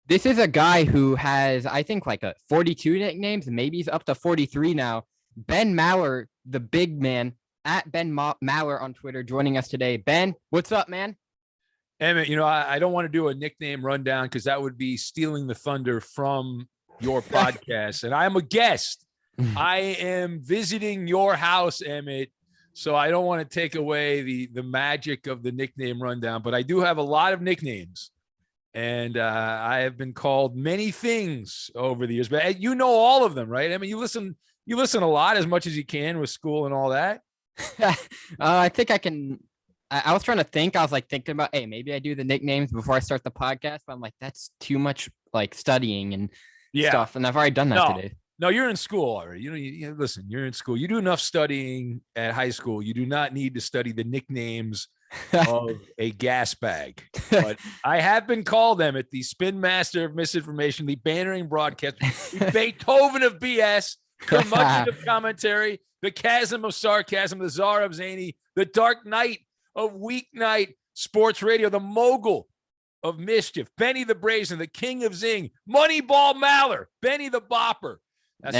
This is a guy who has, I think, like a 42 nicknames, maybe he's up to 43 now. Ben Maller, the big man, at Maller on Twitter, joining us today. Ben, what's up, man? Emmett, I don't want to do a nickname rundown because that would be stealing the thunder from your podcast. And I am a guest. I am visiting your house, Emmett. So I don't want to take away the magic of the nickname rundown, but I do have a lot of nicknames. And I have been called many things over the years, but you know all of them, right? I mean, you listen a lot as much as you can with school and all that. I think I can. I was trying to think. I was like thinking about, hey, maybe I do the nicknames before I start the podcast. But I'm like, that's too much like studying and stuff. And I've already done that today. No, you're in school already. Listen, you're in school. You do enough studying at high school. You do not need to study the nicknames of a gas bag. But I have been called them at the spin master of misinformation, the bannering broadcast, the Beethoven of BS, curmudgeon of commentary, the chasm of sarcasm, the czar of zany, the dark knight of weeknight sports radio, the mogul of mischief, Benny the Brazen, the king of zing, Moneyball Maller, Benny the Bopper. That's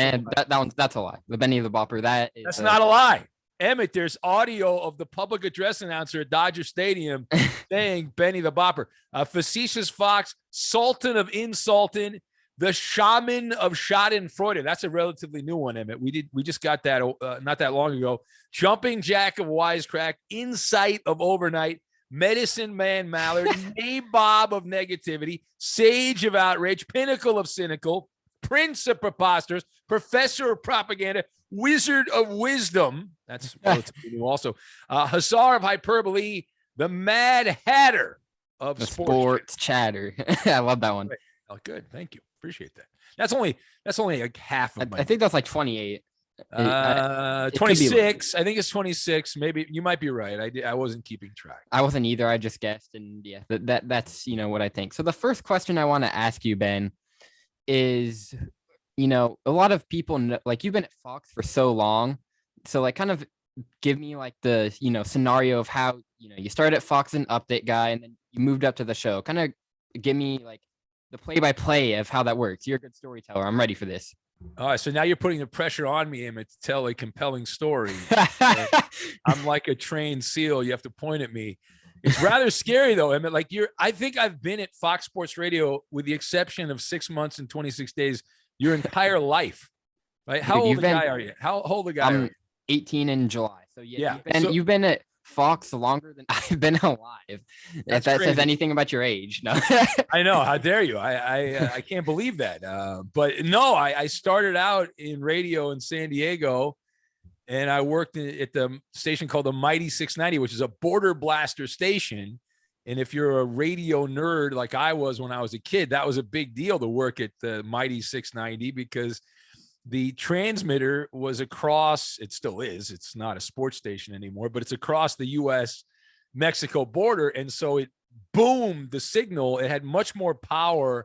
a lie. The Benny the Bopper. That's not a lie. Emmett, there's audio of the public address announcer at Dodger Stadium saying Benny the Bopper. Facetious Fox, Sultan of Insultin, the Shaman of Schadenfreude. That's a relatively new one, Emmett. We just got that not that long ago. Jumping Jack of Wisecrack, Insight of Overnight, Medicine Man Mallard, Nabob of Negativity, Sage of Outrage, Pinnacle of Cynical, Prince of Preposterous, Professor of Propaganda, Wizard of Wisdom. That's relatively new also. Hussar of Hyperbole, the Mad Hatter of the Sports Chatter. I love that one. Oh, good. Thank you. Appreciate that. That's only like half of my. I think that's like 28. 26. I think it's 26. Maybe you might be right. I wasn't keeping track. I wasn't either. I just guessed, and yeah, that's what I think. So the first question I want to ask you, Ben, is a lot of people know, like, you've been at Fox for so long, so like kind of give me like the scenario of how you started at Fox, an update guy, and then you moved up to the show. Kind of give me like the play-by-play of how that works. You're a good storyteller. I'm ready for this. All right, so now you're putting the pressure on me, Emmett, to tell a compelling story. I'm like a trained SEAL. You have to point at me. It's rather scary, though, Emmett. Like I think I've been at Fox Sports Radio, with the exception of 6 months and 26 days, your entire life, right? How old a guy are you? How old a guy are you? 18 in July. So you've been at Fox longer than I've been alive. If that says anything about your age. No. I know. How dare you? I can't believe that. But no, I started out in radio in San Diego, and I worked at the station called the Mighty 690, which is a border blaster station. And if you're a radio nerd like I was when I was a kid, that was a big deal to work at the Mighty 690, because the transmitter was across, it still is, it's not a sports station anymore, but it's across the US-Mexico border. And so it boomed the signal. It had much more power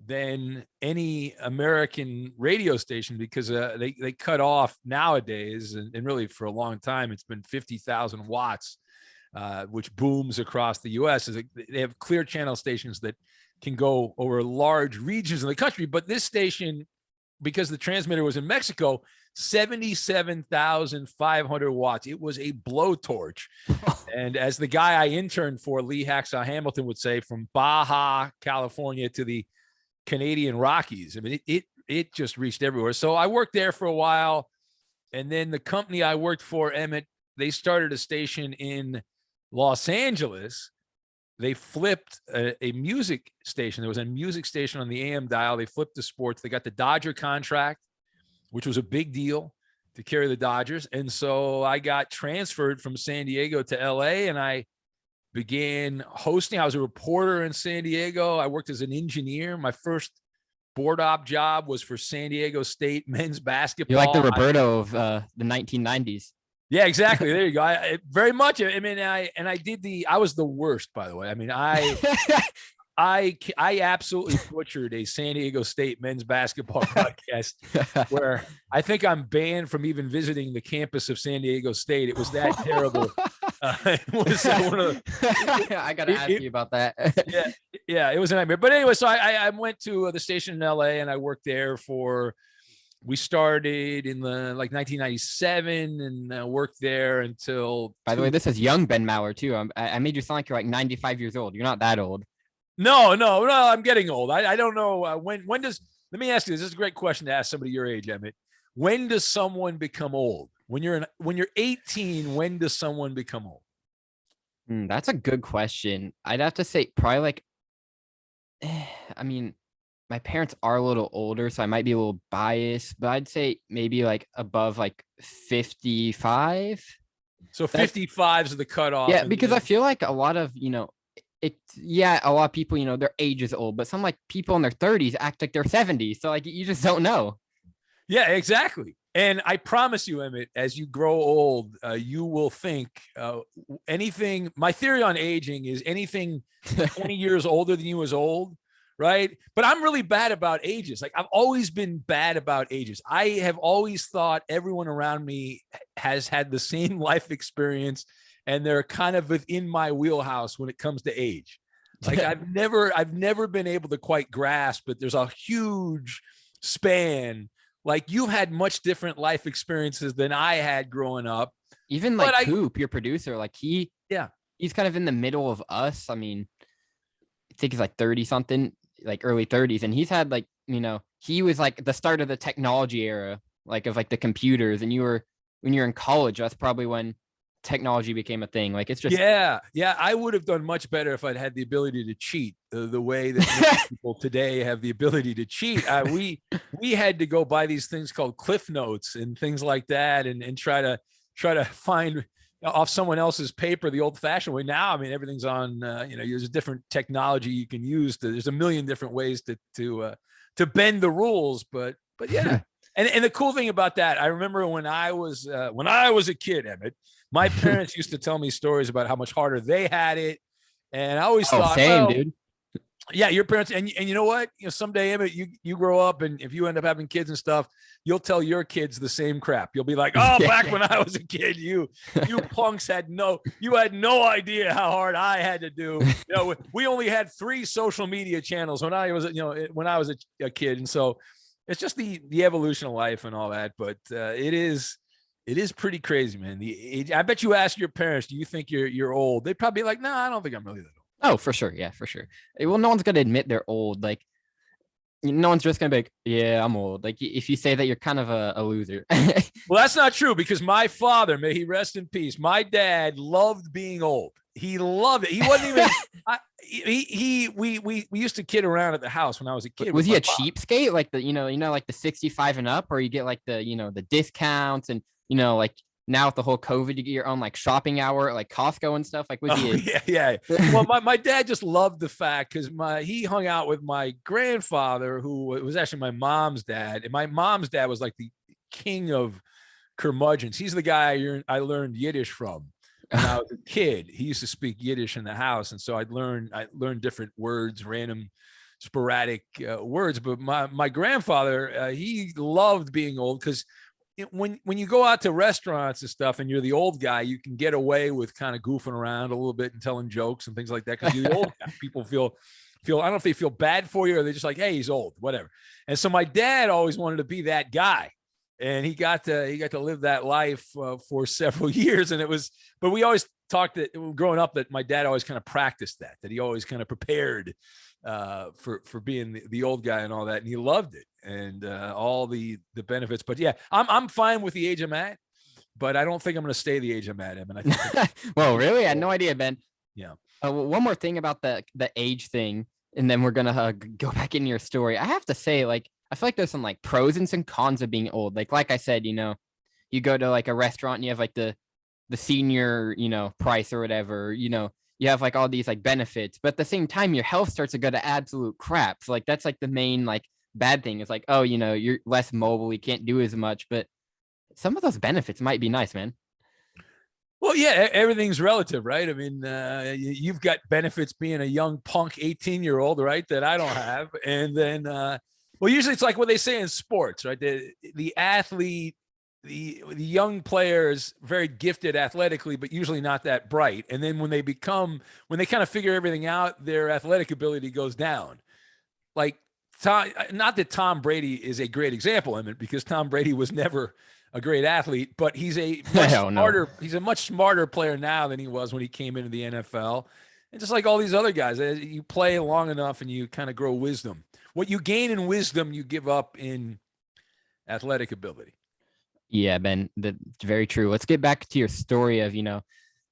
than any American radio station, because they cut off nowadays, and really for a long time, it's been 50,000 watts, which booms across the US. They have clear channel stations that can go over large regions of the country. But this station, because the transmitter was in Mexico, 77,500 watts. It was a blowtorch. And as the guy I interned for, Lee Hacksaw Hamilton, would say, from Baja, California to the Canadian Rockies. I mean, it just reached everywhere. So I worked there for a while. And then the company I worked for, Emmett, they started a station in Los Angeles. They flipped a music station. There was a music station on the AM dial. They flipped the sports. They got the Dodger contract, which was a big deal to carry the Dodgers. And so I got transferred from San Diego to LA, and I began hosting. I was a reporter in San Diego. I worked as an engineer. My first board op job was for San Diego State men's basketball. You're like the Roberto of the 1990s. Yeah, exactly. There you go. Very much. I mean, I was the worst, by the way. I mean, I absolutely butchered a San Diego State men's basketball broadcast where I think I'm banned from even visiting the campus of San Diego State. It was that terrible. It was one of the, I gotta ask you about that. yeah, it was a nightmare. But anyway, so I went to the station in LA and I worked there for, we started in the like 1997 and worked there until. By the way, this is young Ben Mauer too. I made you sound like you're like 95 years old. You're not that old. No, I'm getting old. I don't know when does, let me ask you this is a great question to ask somebody your age, Emmett. When does someone become old? When you're 18, when does someone become old? That's a good question. I'd have to say probably like, I mean, my parents are a little older, so I might be a little biased, but I'd say maybe like above like 55. So 55 is the cutoff. Yeah, because I feel like a lot of, a lot of people, their age is old, but some like people in their 30s act like they're 70. So like you just don't know. Yeah, exactly. And I promise you, Emmett, as you grow old, you will think anything. My theory on aging is anything 20 years older than you is old, right? But I'm really bad about ages. Like I've always been bad about ages. I have always thought everyone around me has had the same life experience, and they're kind of within my wheelhouse when it comes to age. Like I've never been able to quite grasp that there's a huge span. Like you've had much different life experiences than I had growing up. Even like Coop, your producer, like he's kind of in the middle of us. I mean, I think he's like 30 something, like early 30s. And he's had like, he was like the start of the technology era, like of like the computers. And when you're in college, that's probably when technology became a thing. Like it's just yeah, I would have done much better if I'd had the ability to cheat the way that people today have the ability to cheat. We had to go buy these things called Cliff Notes and things like that, and try to find off someone else's paper the old-fashioned way. Now, I mean, everything's on. There's a different technology you can use. There's a million different ways to bend the rules, but yeah. And the cool thing about that, I remember when I was a kid, Emmett, my parents used to tell me stories about how much harder they had it. And I always thought, same, dude. Yeah, your parents, and you know what? Someday, Emmett, you grow up, and if you end up having kids and stuff, you'll tell your kids the same crap. You'll be like, oh, back when I was a kid, you punks had no idea how hard I had to do. We only had 3 social media channels when I was a kid. And so it's just the evolution of life and all that. But it is pretty crazy, man. The age. I bet you ask your parents, do you think you're old? They'd probably be like, no, I don't think I'm really that old. Oh, for sure. Yeah, for sure. Well, no one's going to admit they're old. Like, no one's just going to be like, yeah, I'm old. Like, if you say that, you're kind of a loser. Well, that's not true, because my father, may he rest in peace, my dad loved being old. He loved it. He wasn't even, we used to kid around at the house when I was a kid. Was he a cheapskate? Like like the 65 and up, or you get like the discounts and, like, now with the whole COVID, you get your own like shopping hour at like Costco and stuff. Like, was he? Yeah. Well, my dad just loved the fact, because he hung out with my grandfather, who was actually my mom's dad, and my mom's dad was like the king of curmudgeons. He's the guy I learned Yiddish from when I was a kid. He used to speak Yiddish in the house, and so I learned different words, random sporadic words. But my grandfather, he loved being old, because when you go out to restaurants and stuff and you're the old guy, you can get away with kind of goofing around a little bit and telling jokes and things like that, because you're the old guy. People feel I don't know if they feel bad for you or they're just like, hey, he's old, whatever. And so my dad always wanted to be that guy, and he got to live that life for several years. And but we always talked that growing up, that my dad always kind of practiced that he always kind of prepared for being the old guy and all that, and he loved it, and all the benefits. But yeah, I'm fine with the age I'm at, but I don't think I'm going to stay the age I'm at, Evan. I think well, really, I had no idea, Ben. Yeah. One more thing about the age thing, and then we're gonna go back into your story. I have to say, like, I feel like there's some like pros and some cons of being old. Like I said, you go to like a restaurant and you have like the senior, price or whatever, you have like all these like benefits, but at the same time, your health starts to go to absolute crap. So like, that's like the main like bad thing is like, oh, you're less mobile, you can't do as much, but some of those benefits might be nice, man. Well, yeah, everything's relative, right? I mean, you've got benefits being a young punk 18-year-old, right, that I don't have. And then, well, usually it's like what they say in sports, right? The athlete the young players very gifted athletically, but usually not that bright. And then when they kind of figure everything out, their athletic ability goes down. Like not that Tom Brady is a great example, I mean, because Tom Brady was never a great athlete, but he's a much smarter. He's a much smarter player now than he was when he came into the NFL. And just like all these other guys, you play long enough and you kind of grow wisdom. What you gain in wisdom, you give up in athletic ability. Yeah, Ben, that's very true. Let's get back to your story of,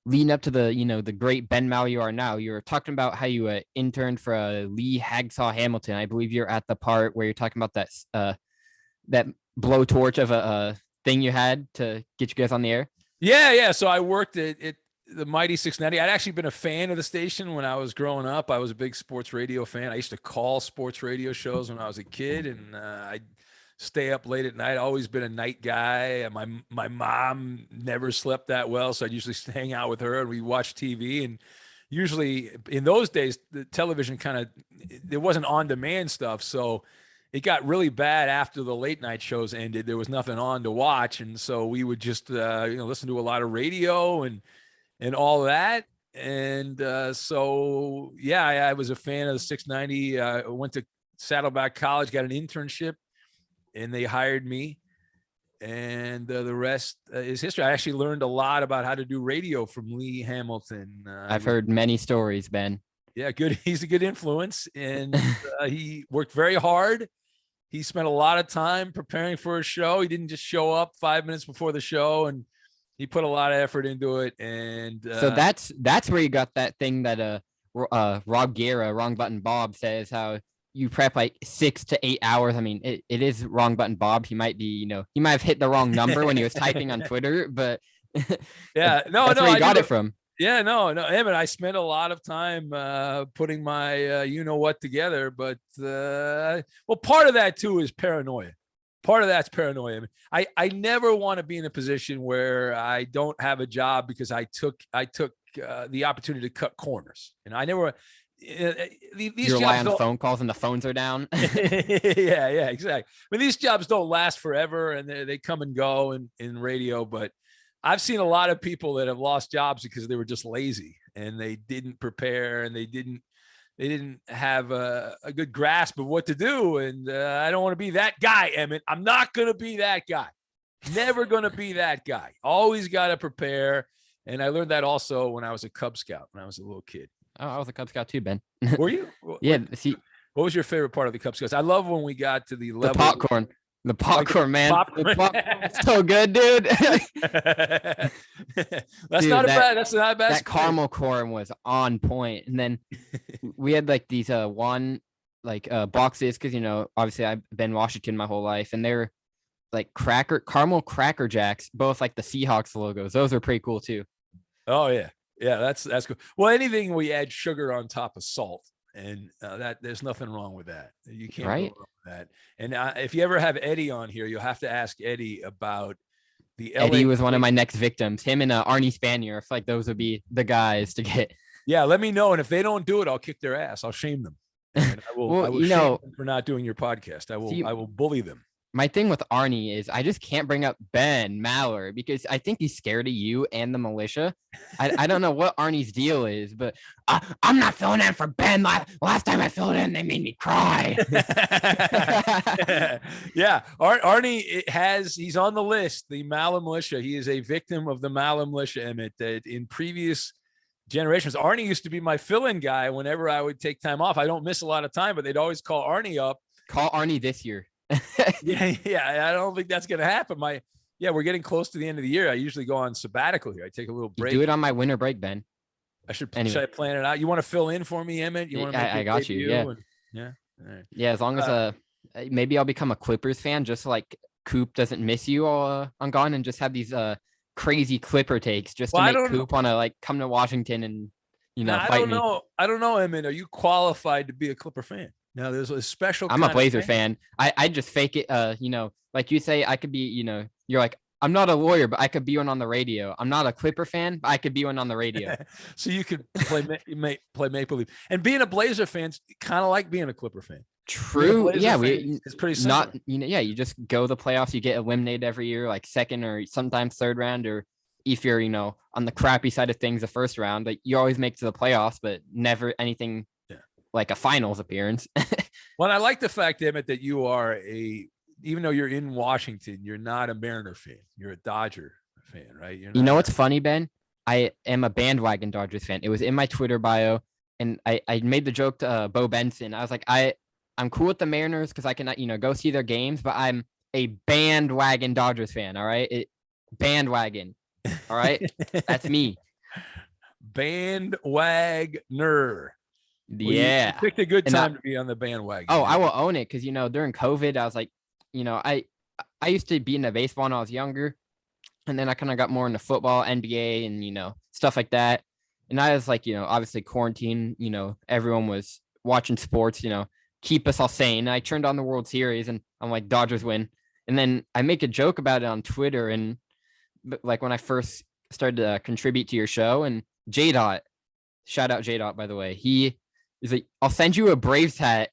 leading up to the great Ben Mal you are now. You were talking about how you interned for Lee Hagsaw Hamilton. I believe you're at the part where you're talking about that blowtorch of a thing you had to get you guys on the air. Yeah. So I worked at the Mighty 690. I'd actually been a fan of the station when I was growing up. I was a big sports radio fan. I used to call sports radio shows when I was a kid, and I stay up late at night. Always been a night guy. My mom never slept that well, so I'd usually hang out with her and we watch TV. And usually in those days, the television there wasn't on-demand stuff, so it got really bad after the late night shows ended. There was nothing on to watch, and so we would just listen to a lot of radio and all that. And so yeah, I was a fan of the 690. I went to Saddleback College, got an internship, and they hired me, and the rest is history. I actually learned a lot about how to do radio from Lee Hamilton. I've heard many stories, Ben. Yeah, good. He's a good influence, and he worked very hard. He spent a lot of time preparing for a show. He didn't just show up 5 minutes before the show, and he put a lot of effort into it. And so that's where you got that thing that Rob Guerra, Wrong Button Bob, says how you prep like 6 to 8 hours. I mean, it is Wrong Button Bob. He might be, he might have hit the wrong number when he was typing on Twitter, but yeah, that's where you got it from. Yeah, no, Emmett, I spent a lot of time putting my what together, but part of that too is paranoia. Part of that's paranoia. I never want to be in a position where I don't have a job because I took the opportunity to cut corners, and I never. These you rely on phone calls and the phones are down. yeah, exactly. I mean, these jobs don't last forever, and they come and go in radio. But I've seen a lot of people that have lost jobs because they were just lazy and they didn't prepare and they didn't have a good grasp of what to do. And I don't want to be that guy, Emmett. I'm not going to be that guy. Never going to be that guy. Always got to prepare. And I learned that also when I was a Cub Scout, when I was a little kid. Oh, I was a Cub Scout too, Ben. Were you? Yeah. See, what was your favorite part of the Cub Scouts? I love when we got to the level. The popcorn, man. Popcorn. The popcorn so good, dude. That's not a bad. That caramel corn was on point. And then we had like these boxes because obviously I've been Washington my whole life, and they're like caramel Cracker Jacks, both like the Seahawks logos. Those are pretty cool too. Oh yeah. Yeah, that's cool. Well, anything we add sugar on top of salt, and that there's nothing wrong with that. You can't go wrong with that. And if you ever have Eddie on here, you'll have to ask Eddie about the LA. Eddie was one of my next victims. Him and Arnie Spanier. I feel like those would be the guys to get. Yeah, let me know, and if they don't do it, I'll kick their ass. I'll shame them. And I will. I will shame them for not doing your podcast. I will bully them. My thing with Arnie is I just can't bring up Ben Maller because I think he's scared of you and the militia. I don't know what Arnie's deal is, but I'm not filling in for Ben. Last time I filled in, they made me cry. Yeah, Arnie he's on the list, the Maller militia. He is a victim of the Maller militia, Emmett. That in previous generations, Arnie used to be my fill-in guy whenever I would take time off. I don't miss a lot of time, but they'd always call Arnie up. Call Arnie this year. yeah. I don't think that's gonna happen. We're getting close to the end of the year. I usually go on sabbatical here. I take a little break. You do it on my winter break, Ben. Should I plan it out? You want to fill in for me, Emmett? You want to? I got you. Yeah. Yeah. All right. Yeah. As long as maybe I'll become a Clippers fan, just so, like Coop doesn't miss you on Gone, and just have these crazy Clipper takes just to make Coop want to come to Washington and fight me. I don't know, Emmett. Are you qualified to be a Clipper fan? No, there's a special. I'm a Blazer fan. I just fake it. Like you say, I could be. You're like, I'm not a lawyer, but I could be one on the radio. I'm not a Clipper fan, but I could be one on the radio. So you could play make believe. And being a Blazer fan's kind of like being a Clipper fan. True. Yeah, It's pretty simple. not, yeah, you just go the playoffs, you get eliminated every year, like second or sometimes third round, or if you're, on the crappy side of things, the first round, like you always make to the playoffs, but never anything like a finals appearance. Well, I like the fact, Emmett, that you are even though you're in Washington, you're not a Mariner fan. You're a Dodger fan, right? You're not. What's funny, Ben? I am a bandwagon Dodgers fan. It was in my Twitter bio, and I made the joke to Bo Benson. I was like, I'm cool with the Mariners because I can, go see their games, but I'm a bandwagon Dodgers fan. All right, bandwagon. All right, that's me. Bandwagoner. Yeah, you picked a good time to be on the bandwagon. Oh, I will own it because during COVID, I was like, I used to be into baseball when I was younger, and then I kind of got more into football, NBA, and stuff like that. And I was like, obviously quarantine, everyone was watching sports, keep us all sane. And I turned on the World Series, and I'm like, Dodgers win. And then I make a joke about it on Twitter, and like when I first started to contribute to your show, and J Dot, shout out J Dot, by the way, he's like, I'll send you a Braves hat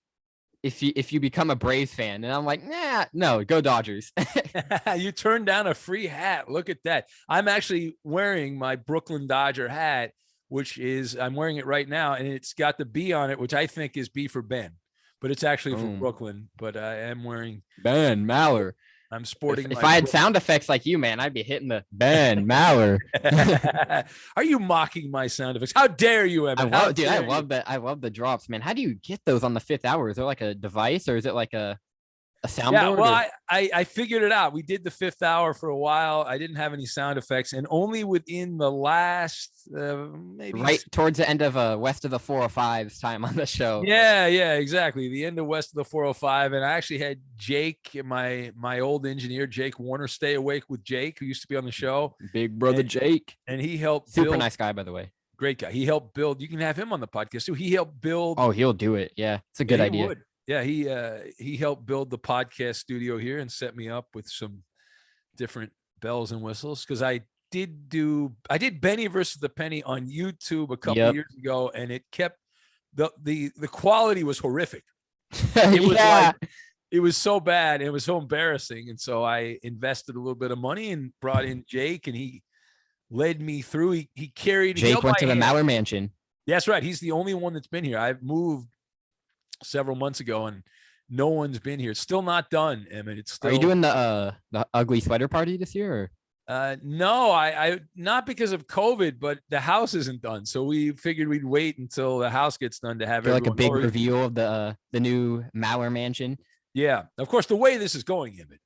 if you become a Braves fan. And I'm like, nah, no, go Dodgers. You turned down a free hat. Look at that. I'm actually wearing my Brooklyn Dodger hat, I'm wearing it right now, and it's got the B on it, which I think is B for Ben, but it's actually from Brooklyn. But I am wearing Ben Maller. I'm sporting. If I had sound effects like you, man, I'd be hitting the Ben Maller. Are you mocking my sound effects? How dare you, Evan? I love that. I love the drops, man. How do you get those on the fifth hour? Is there like a device, or is it like a soundboard? Yeah, well, I figured it out. We did the fifth hour for a while. I didn't have any sound effects, and only within the last maybe right towards the end of West of the 405's time on the show. Yeah, exactly. The end of West of the 405, and I actually had Jake, my old engineer, Jake Warner, stay awake with Jake, who used to be on the show. Big brother Jake, and he helped. Super nice guy, by the way. Great guy. He helped build. You can have him on the podcast too. He helped build. Oh, he'll do it. Yeah, it's a good idea. Would. Yeah, he helped build the podcast studio here and set me up with some different bells and whistles, because I did Benny versus the Penny on YouTube a couple years ago, and it kept the quality was horrific. It was it was so bad, it was so embarrassing, and so I invested a little bit of money and brought in Jake, and he led me through. He carried. Jake went to the Maller Mansion. That's right. He's the only one that's been here. I've moved several months ago, and no one's been here. It's still not done, Emmett. It's still. Are you doing the ugly sweater party this year? Or? No, I not because of COVID, but the house isn't done, so we figured we'd wait until the house gets done to have like a big reveal of the new Maller Mansion. Yeah, of course. The way this is going, Emmett,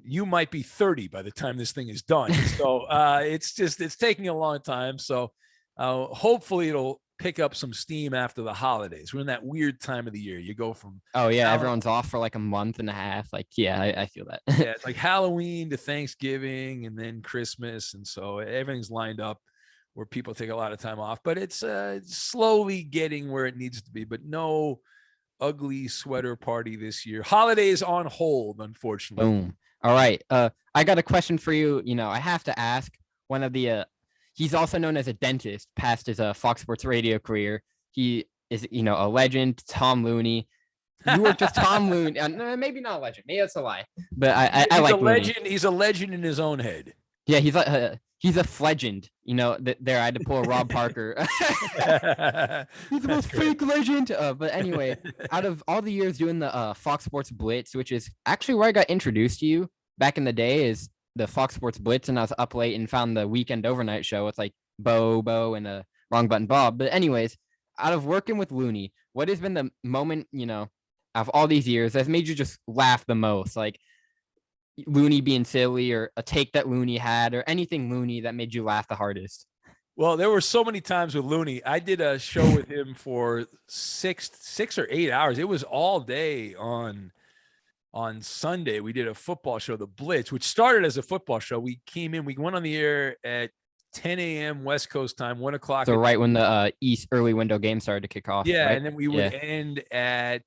you might be 30 by the time this thing is done, so it's taking a long time. So hopefully it'll pick up some steam after the holidays. We're in that weird time of the year. You go from everyone's off for like a month and a half. Like, I feel that. Yeah, it's like Halloween to Thanksgiving and then Christmas, and so everything's lined up where people take a lot of time off. But it's slowly getting where it needs to be. But no ugly sweater party this year. Holidays on hold, unfortunately. Boom. All right. I got a question for you. I have to ask one of the. He's also known as a dentist past his Fox Sports Radio career. He is, a legend, Tom Looney. You were just Tom Looney. Maybe not a legend. Maybe that's a lie. But I like legend. Looney. He's a legend in his own head. Yeah, he's a flegend. There I had to pull a Rob Parker. He's the most fake legend. But anyway, out of all the years doing the Fox Sports Blitz, which is actually where I got introduced to you back in the day, is the Fox Sports Blitz, and I was up late and found the weekend overnight show with like Bo and Wrong Button Bob. But anyways, out of working with Looney, what has been the moment, of all these years that's made you just laugh the most? Like Looney being silly, or a take that Looney had, or anything Looney that made you laugh the hardest? Well, there were so many times with Looney. I did a show with him for 6 or 8 hours. It was all day on Sunday. We did a football show, The Blitz, which started as a football show. We went on the air at 10 a.m. West Coast time, 1 o'clock. So right when the East early window game started to kick off. Yeah. Right? And then we would end at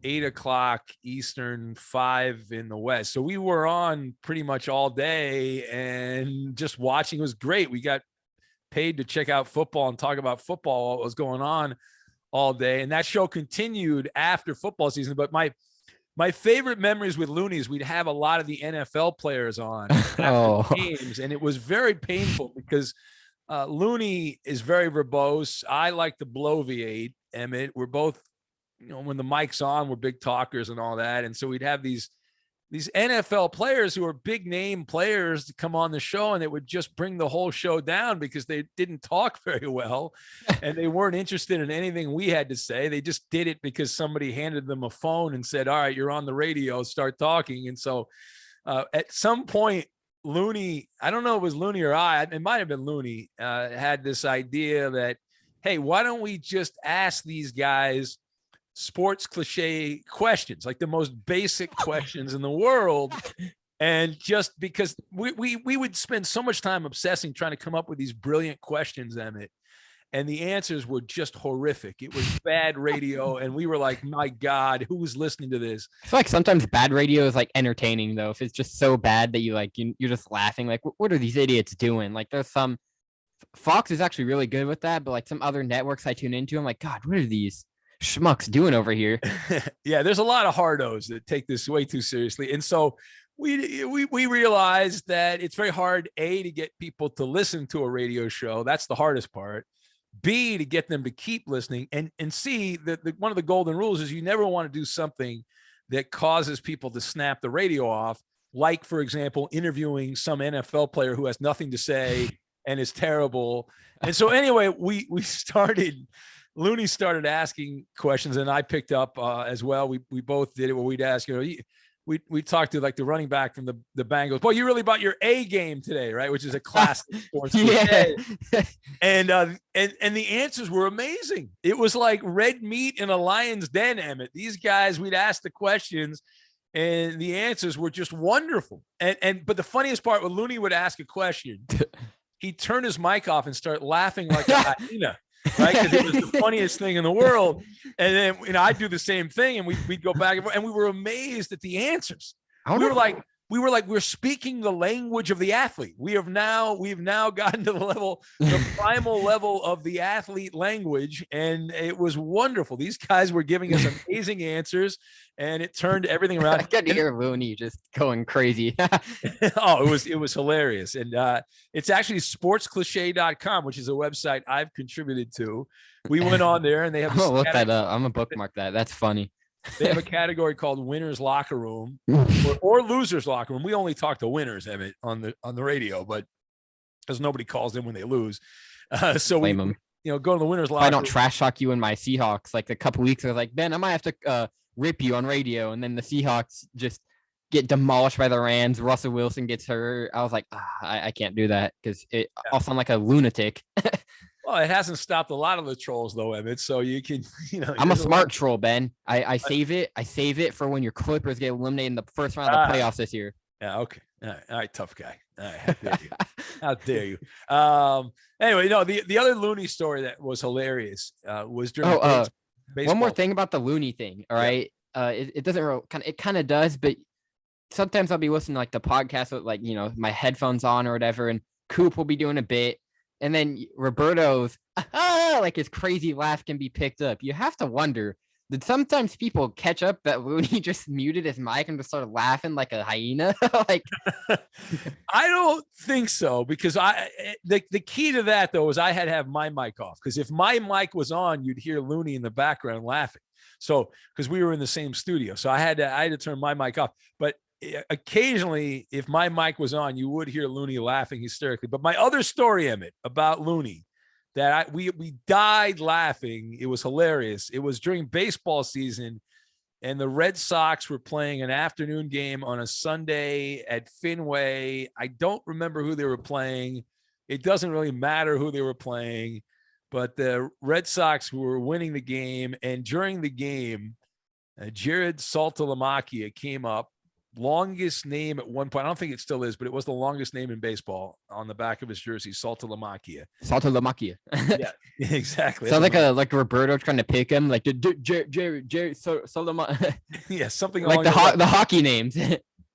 8 o'clock Eastern, 5 in the West. So we were on pretty much all day, and just watching was great. We got paid to check out football and talk about football, what was going on all day. And that show continued after football season. But my favorite memories with Looney is we'd have a lot of the NFL players on after games, and it was very painful because Looney is very verbose. I like to bloviate. Emmett, we're both, when the mic's on, we're big talkers and all that. And so we'd have these NFL players who are big name players to come on the show, and it would just bring the whole show down because they didn't talk very well and they weren't interested in anything we had to say. They just did it because somebody handed them a phone and said, all right, you're on the radio, start talking. And so at some point, Looney, I don't know if it was Looney or it might have been Looney, had this idea that, hey, why don't we just ask these guys sports cliche questions, like the most basic questions in the world. And just because we would spend so much time obsessing, trying to come up with these brilliant questions, Emmett, and the answers were just horrific. It was bad radio. And we were like, my God, who was listening to this? I feel like sometimes bad radio is like entertaining though. If it's just so bad that you're just laughing, like, what are these idiots doing? Like there's some, Fox is actually really good with that, but like some other networks I tune into, I'm like, God, what are these schmucks doing over here? Yeah, there's a lot of hardos that take this way too seriously. And so we realized that it's very hard, A, to get people to listen to a radio show. That's the hardest part. B, to get them to keep listening. And C, that one of the golden rules is you never want to do something that causes people to snap the radio off. Like, for example, interviewing some NFL player who has nothing to say and is terrible. And so anyway, Looney started asking questions, and I picked up as well. We both did it where we'd ask, we talked to like the running back from the Bengals. Boy, you really brought your A game today, right? Which is a classic sports. Yeah. And the answers were amazing. It was like red meat in a lion's den, Emmett. These guys, we'd ask the questions, and the answers were just wonderful. But the funniest part, when Looney would ask a question, he'd turn his mic off and start laughing like a hyena. Right, because it was the funniest thing in the world. And then I'd do the same thing, and we'd go back and we were amazed at the answers. We're speaking the language of the athlete. We've now gotten to the primal level of the athlete language, and it was wonderful. These guys were giving us amazing answers, and it turned everything around. I got to hear Looney just going crazy. Oh, it was hilarious. And it's actually sportscliche.com, which is a website I've contributed to. We went on there, and they have. I'm gonna look that up. I'm gonna bookmark that. That's funny. They have a category called Winners Locker Room or Losers Locker Room. We only talk to winners, Emmett, on the radio, but because nobody calls in when they lose. So we go to the Winners Locker Room. I don't trash talk you in my Seahawks. Like a couple weeks ago, I was like, Ben, I might have to rip you on radio, and then the Seahawks just get demolished by the Rams. Russell Wilson gets hurt. I was like, I can't do that because I'll sound like a lunatic. Well, it hasn't stopped a lot of the trolls though, Emmett. So you can, I'm a smart troll, Ben. I save it. I save it for when your Clippers get eliminated in the first round of the playoffs this year. Yeah. Okay. All right. Tough guy. All right. How dare you? How dare you? Anyway, the other Looney story that was hilarious was during baseball. One more thing about the Looney thing. All right. It doesn't really it kind of does, but sometimes I'll be listening to like the podcast with like, my headphones on or whatever. And Coop will be doing a bit. And then Roberto's like his crazy laugh can be picked up. You have to wonder, did sometimes people catch up that Looney just muted his mic and just started laughing like a hyena? Like, I don't think so, because the key to that though is I had to have my mic off, because if my mic was on, you'd hear Looney in the background laughing. So because we were in the same studio, so I had to turn my mic off. But occasionally, if my mic was on, you would hear Looney laughing hysterically. But my other story, Emmett, about Looney, that we died laughing. It was hilarious. It was during baseball season, and the Red Sox were playing an afternoon game on a Sunday at Fenway. I don't remember who they were playing. It doesn't really matter who they were playing, but the Red Sox were winning the game. And during the game, Jared Saltalamacchia came up. Longest name at one point. I don't think it still is, but it was the longest name in baseball on the back of his jersey, Saltalamacchia. Yeah, exactly. Sounds like Roberto trying to pick him, like Jerry Saltalamacchia. Yeah, something like the hockey names.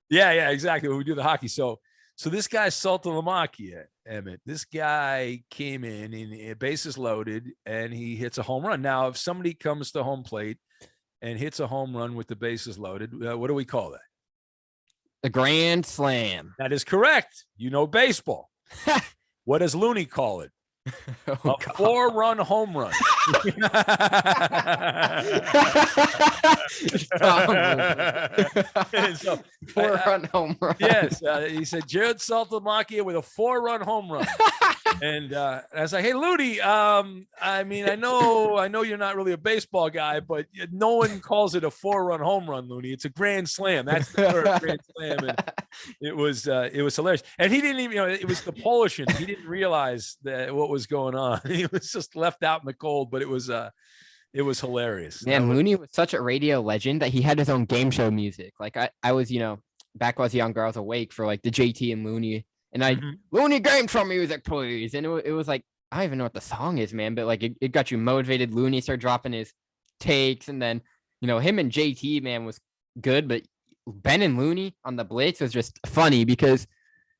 Yeah, exactly. When we do the hockey. So So this guy Saltalamacchia, Emmett, this guy came in and bases loaded, and he hits a home run. Now, if somebody comes to home plate and hits a home run with the bases loaded, what do we call that? The grand slam. That is correct. You know baseball. What does Looney call it? Oh, a 4-run home run. So, 4-run home run. Yes, he said Jared Saltalamacchia with a 4-run home run. And I was like, "Hey, Looney, I mean, I know you're not really a baseball guy, but no one calls it a 4-run home run, Looney. It's a grand slam. That's the third grand slam." And it was hilarious. And he didn't even, it was the Polishing. He didn't realize that what was going on. He was just left out in the cold, but it was hilarious. Man, Looney was such a radio legend that he had his own game show music. Like I was, back when I was younger, I was awake for like the JT and Looney. And Looney game show music, please. And it was like, I don't even know what the song is, man, but like it got you motivated. Looney started dropping his takes, and then, him and JT, man, was good. But Ben and Looney on the Blitz was just funny because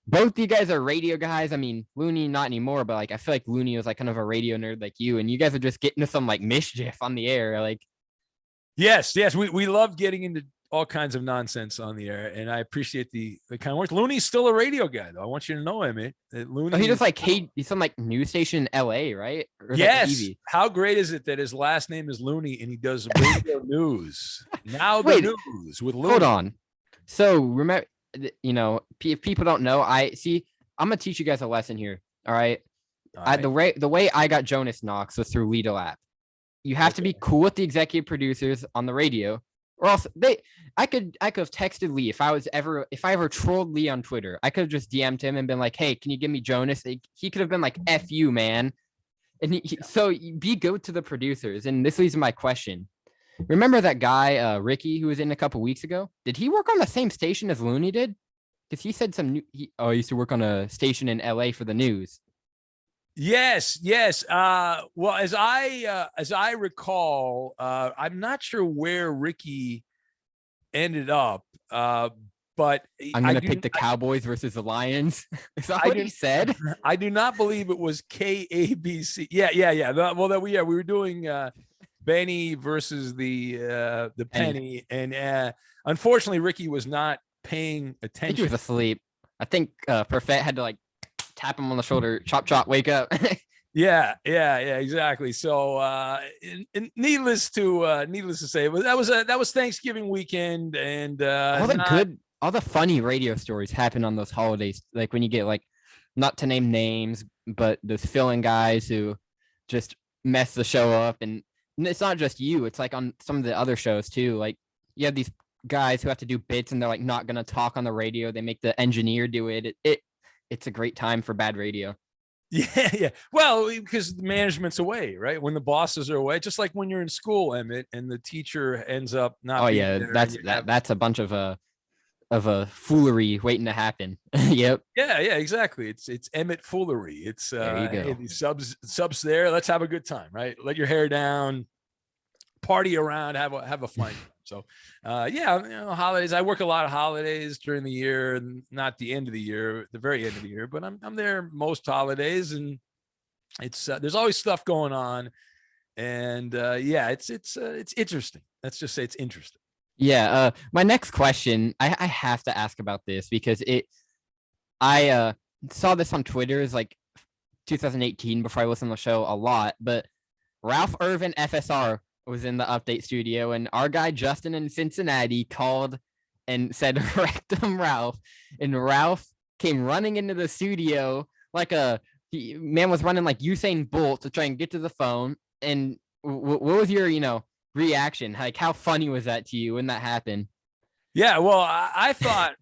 both you guys are radio guys. I mean, Looney not anymore, but like I feel like Looney was like kind of a radio nerd like you, and you guys are just getting to some like mischief on the air. Like, yes, we love getting into all kinds of nonsense on the air, and I appreciate the kind of work. Looney's still a radio guy, though. I want you to know him, man. Looney, he just like he's some like news station in LA, right? Or yes. How great is it that his last name is Looney and he does radio news? Now the news with Looney. Hold on. So remember, if people don't know, I'm gonna teach you guys a lesson here. All right. The way I got Jonas Knox was through Lido app. You have to be cool with the executive producers on the radio, or else I could have texted Lee if I ever trolled Lee on Twitter. I could have just DM'd him and been like, "Hey, can you give me Jonas?" He could have been like, "F you, man." And so be good to the producers. And this leads to my question. Remember that guy, Ricky, who was in a couple weeks ago? Did he work on the same station as Looney did? Because he said he used to work on a station in LA for the news. Yes. Well, as I recall, I'm not sure where Ricky ended up, but I'm gonna pick the Cowboys versus the Lions. Is that what he said? I do not believe it was KABC. Yeah. Well, we were doing Benny versus the Penny, and unfortunately, Ricky was not paying attention. I think he was asleep. I think Perfett had to like tap him on the shoulder, chop, wake up. Yeah, exactly. So, needless to say, that was Thanksgiving weekend, and all the funny radio stories happen on those holidays. Like when you get like, not to name names, but those fill-in guys who just mess the show up, and it's not just you. It's like on some of the other shows too. Like you have these guys who have to do bits, and they're like not gonna talk on the radio. They make the engineer do it. It's a great time for bad radio. Yeah. Well, because the management's away, right? When the bosses are away, just like when you're in school, Emmett, and the teacher ends up not. Oh yeah, that's a bunch of a foolery waiting to happen. Yep. Yeah, exactly. It's Emmett foolery. It's there you go. Hey, these subs there. Let's have a good time, right? Let your hair down, party around, have a fun time. So, holidays. I work a lot of holidays during the year, and not the end of the year, the very end of the year. But I'm there most holidays, and it's there's always stuff going on, and it's interesting. Let's just say it's interesting. Yeah. My next question, I have to ask about this because I saw this on Twitter. It's like 2018 before I listened to the show a lot, but Ralph Irvin FSR was in the update studio, and our guy Justin in Cincinnati called and said rectum Ralph, and Ralph came running into the studio like man was running like Usain Bolt to try and get to the phone. And what was your reaction? Like, how funny was that to you when that happened? Yeah, well, I thought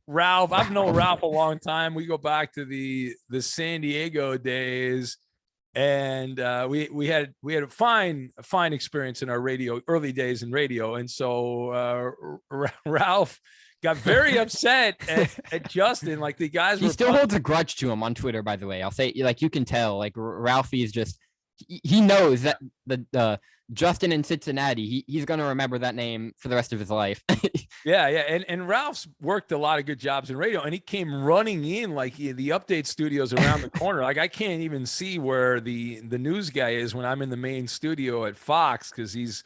Ralph, I've known Ralph a long time. We go back to the San Diego days. And we had a fine experience in our early days in radio, and so Ralph got very upset at Justin. Like the guys, he still holds a grudge to him on Twitter. By the way, I'll say, like, you can tell, like Ralphie is just he knows that the Justin in Cincinnati, he's going to remember that name for the rest of his life. Yeah. And Ralph's worked a lot of good jobs in radio, and he came running in like the update studio's around the corner. Like I can't even see where the news guy is when I'm in the main studio at Fox, because he's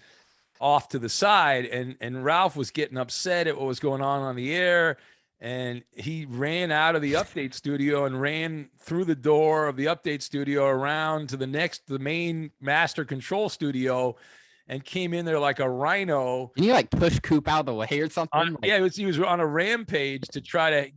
off to the side, and Ralph was getting upset at what was going on the air. And he ran out of the update studio and ran through the door of the update studio around to the main master control studio, and came in there like a rhino. And you like push Coop out of the way or something? Yeah, he was on a rampage to try to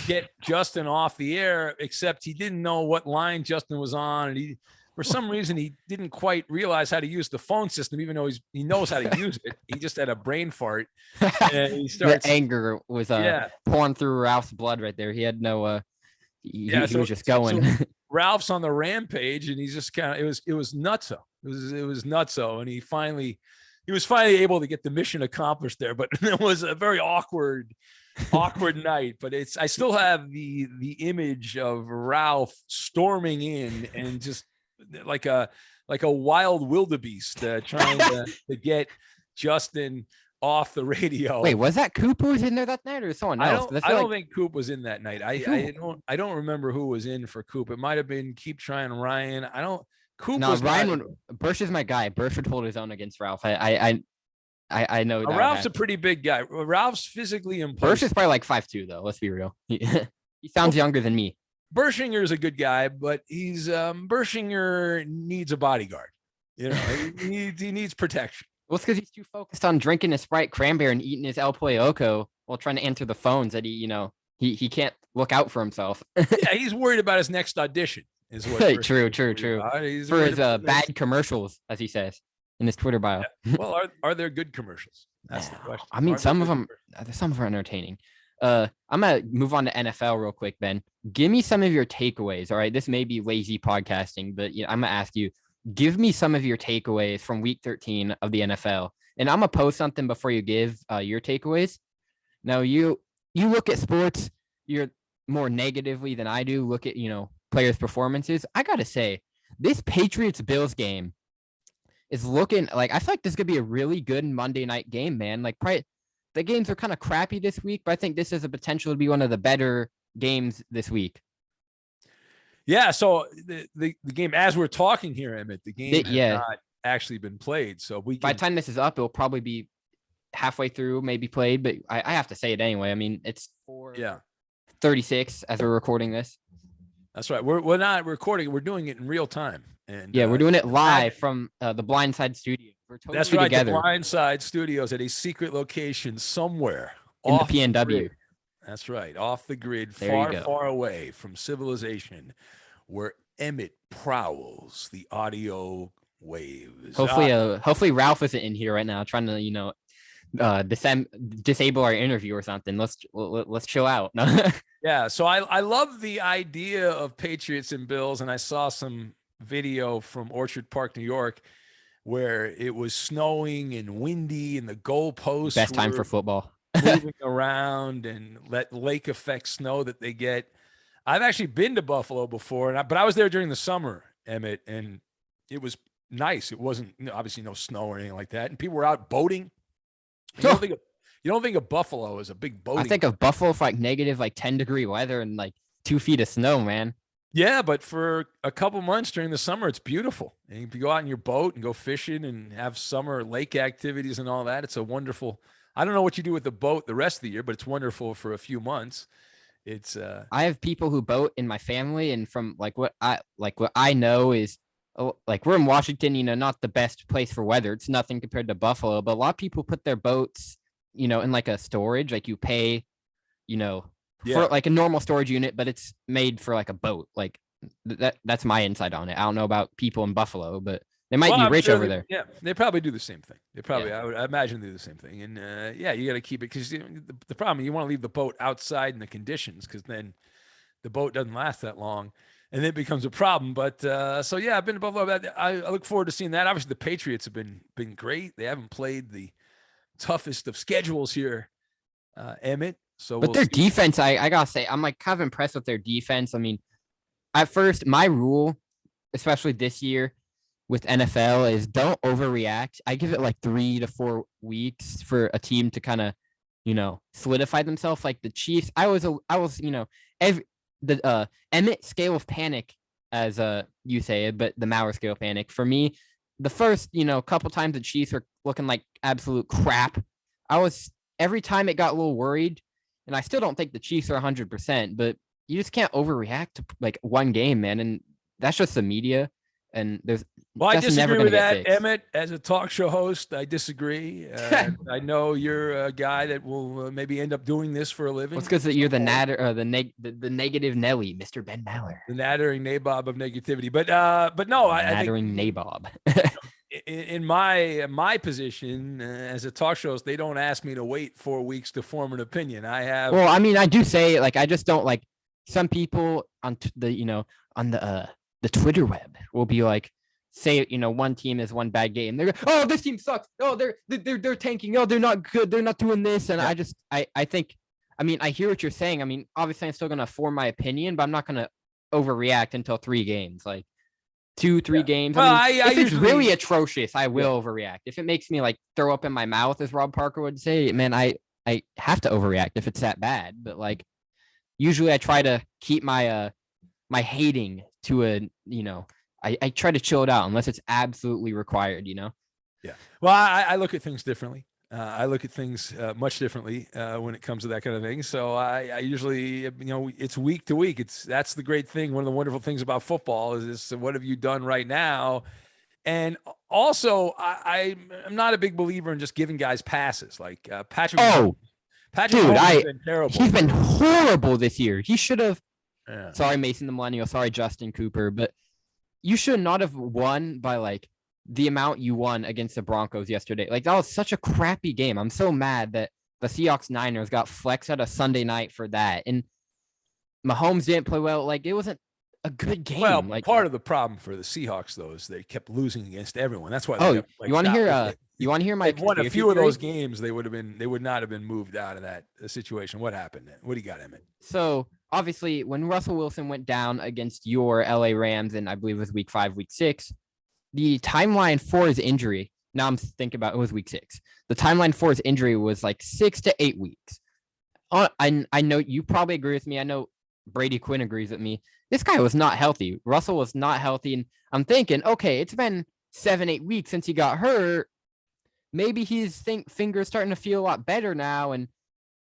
get Justin off the air, except he didn't know what line Justin was on. And for some reason, he didn't quite realize how to use the phone system, even though he knows how to use it. He just had a brain fart. And he starts, the anger was pouring through Ralph's blood right there. He had no he was just going. So Ralph's on the rampage, and he's just kind of it was nutso. It was nutso, and he was finally able to get the mission accomplished there. But it was a very awkward night. But I still have the image of Ralph storming in and just like a wild wildebeest trying to get Justin off the radio. Wait, was that Coop who was in there that night, or someone else? I don't think Coop was in that night. I don't remember who was in for Coop. It might have been Keep Trying Ryan. Coop was Ryan. Bursch is my guy. Bursch would hold his own against Ralph. I know that. Ralph's a pretty big guy. Ralph's physically imposing. Bursch is probably like 5'2", though. Let's be real. He sounds younger than me. Bershinger is a good guy, but Bershinger needs a bodyguard. You know, he needs protection. Well, it's because he's too focused on drinking his Sprite cranberry and eating his El Pollo Loco while trying to answer the phones that he can't look out for himself. Yeah, he's worried about his next audition. Is what true. For his bad commercials, as he says in his Twitter bio. Yeah. Well, are there good commercials? That's the question. I mean, some of them are entertaining. I'm gonna move on to NFL real quick, Ben. Give me some of your takeaways. All right, this may be lazy podcasting, but I'm gonna ask you. Give me some of your takeaways from Week 13 of the NFL, and I'm gonna post something before you give your takeaways. Now, you look at sports, you're more negatively than I do. Look at players' performances. I gotta say, this Patriots-Bills game is looking like I feel like this could be a really good Monday night game, man. Like, probably the games are kind of crappy this week, but I think this has a potential to be one of the better games this week. Yeah, so the game, as we're talking here, Emmett, the game has not actually been played. So by the time this is up, it'll probably be halfway through, maybe played. But I have to say it anyway. I mean, it's 4:36 as we're recording this. That's right. We're not recording. We're doing it in real time. And we're doing it live from the Blindside studio. We're totally that's right. Together. The Blindside studios at a secret location somewhere in the PNW. That's right. Off the grid, there far away from civilization, where Emmett prowls the audio waves. Hopefully Ralph isn't in here right now trying to, disable our interview or something. Let's chill out. Yeah. So I love the idea of Patriots and Bills. And I saw some video from Orchard Park, New York, where it was snowing and windy and the goalposts. Best time for football. Moving around and that lake effect snow that they get. I've actually been to Buffalo before, but I was there during the summer, Emmett, and it was nice. It wasn't obviously no snow or anything like that, and people were out boating. You don't think of Buffalo as a big boating. I think of Buffalo for like negative 10-degree weather and like 2 feet of snow, man. Yeah, but for a couple months during the summer, it's beautiful. And you can go out in your boat and go fishing and have summer lake activities and all that. It's a wonderful. I don't know what you do with the boat the rest of the year, but it's wonderful for a few months. It's I have people who boat in my family, and from what I know is we're in Washington, not the best place for weather. It's nothing compared to Buffalo, but a lot of people put their boats, in like a storage, like you pay, for like a normal storage unit, but it's made for like a boat. Like that's my insight on it. I don't know about people in Buffalo, but they might be rich over there. Yeah, they probably do the same thing. I would imagine do the same thing. And you got to keep it because the problem, you want to leave the boat outside in the conditions because then the boat doesn't last that long, and it becomes a problem. But I've been to Buffalo. I look forward to seeing that. Obviously, the Patriots have been great. They haven't played the toughest of schedules here, Emmett. So, but their defense, I gotta say, I'm like kind of impressed with their defense. I mean, at first, my rule, especially this year, with NFL is don't overreact. I give it like 3 to 4 weeks for a team to kind of, solidify themselves. Like the Chiefs, I was, the Emmett scale of panic, as you say it, but the Mauer scale of panic for me. The first, couple times the Chiefs were looking like absolute crap. Every time it got a little worried, and I still don't think the Chiefs are 100%, but you just can't overreact to like one game, man. And that's just the media. And I disagree with that, Emmett. As a talk show host, I disagree. I know you're a guy that will maybe end up doing this for a living. It's because you're the negative Nelly, Mr. Ben Maller, the nattering nabob of negativity. But no, I think nabob. in my position as a talk show host, they don't ask me to wait 4 weeks to form an opinion. I have. Well, I mean, I do say like I just don't like some people on the Twitter web will be like, say, one team is one bad game. They're, oh, this team sucks. Oh, they're tanking. Oh, they're not good. They're not doing this. And yeah. I think, I mean, I hear what you're saying. I mean, obviously I'm still going to form my opinion, but I'm not going to overreact until 3 games, like 2-3 games. Well, I mean, if it's really atrocious, I will overreact. If it makes me like throw up in my mouth, as Rob Parker would say, man, I have to overreact if it's that bad. But like, usually I try to keep my hating to a, I try to chill it out unless it's absolutely required, Yeah. Well, I look at things differently. I look at things much differently when it comes to that kind of thing. So I usually, it's week to week. That's the great thing. One of the wonderful things about football is what have you done right now? And also, I'm not a big believer in just giving guys passes like Patrick. Patrick dude, has been terrible. He's been horrible this year. He should have. Yeah. Sorry, Mason the Millennial. Sorry, Justin Cooper. But you should not have won by like the amount you won against the Broncos yesterday. Like that was such a crappy game. I'm so mad that the Seahawks Niners got flexed at a Sunday night for that. And Mahomes didn't play well. Like it wasn't a good game. Well, like part of the problem for the Seahawks though is they kept losing against everyone. That's why. You want to hear? You want to hear my? If won a few of those games, they would not have been moved out of that situation. What happened? What do you got, Emmett? So obviously, when Russell Wilson went down against your LA Rams, and I believe it was week 5, week 6, the timeline for his injury. Now I'm thinking about it was week 6. The timeline for his injury was like 6 to 8 weeks. I know you probably agree with me. I know Brady Quinn agrees with me. This guy was not healthy. Russell was not healthy, and I'm thinking, okay, it's been 7-8 weeks since he got hurt. Maybe his finger's starting to feel a lot better now, and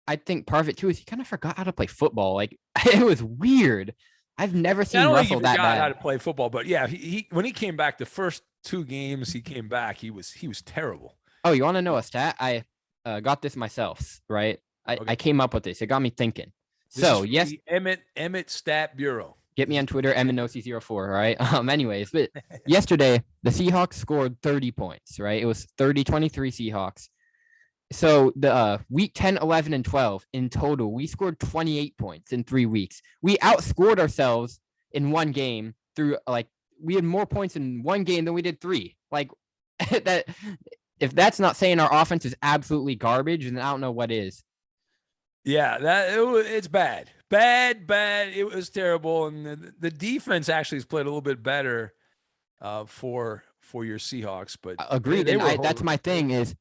I think part of it too is he kind of forgot how to play football. Like it was weird. I've never seen Russell that bad. How to play football, but yeah, he when he came back the first 2 games he came back, he was terrible. Oh, you want to know a stat? I got this myself, right? I came up with this. It got me thinking. Yes, Emmett Stat Bureau. Get me on Twitter, MNOC04, all right? Anyways, but yesterday, the Seahawks scored 30 points, right? It was 30-23 Seahawks. So the week 10, 11, and 12 in total, we scored 28 points in 3 weeks. We outscored ourselves in one game through we had more points in one game than we did 3. Like that, if that's not saying our offense is absolutely garbage, then I don't know what is. Yeah, it's bad. Bad. It was terrible. And the defense actually has played a little bit better for your Seahawks. But agreed. And that's my thing is,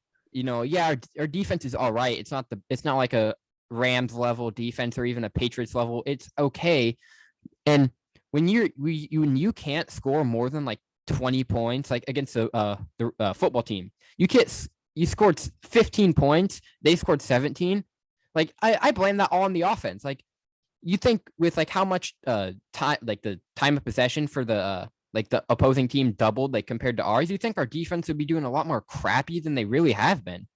our defense is all right. It's not like a Rams level defense or even a Patriots level. It's okay. And when you can't score more than like 20 points, like against the football team, you scored 15 points. They scored 17. Like I blame that all on the offense. Like you think with like how much time, like the time of possession for the opposing team doubled like compared to ours, you think our defense would be doing a lot more crappy than they really have been.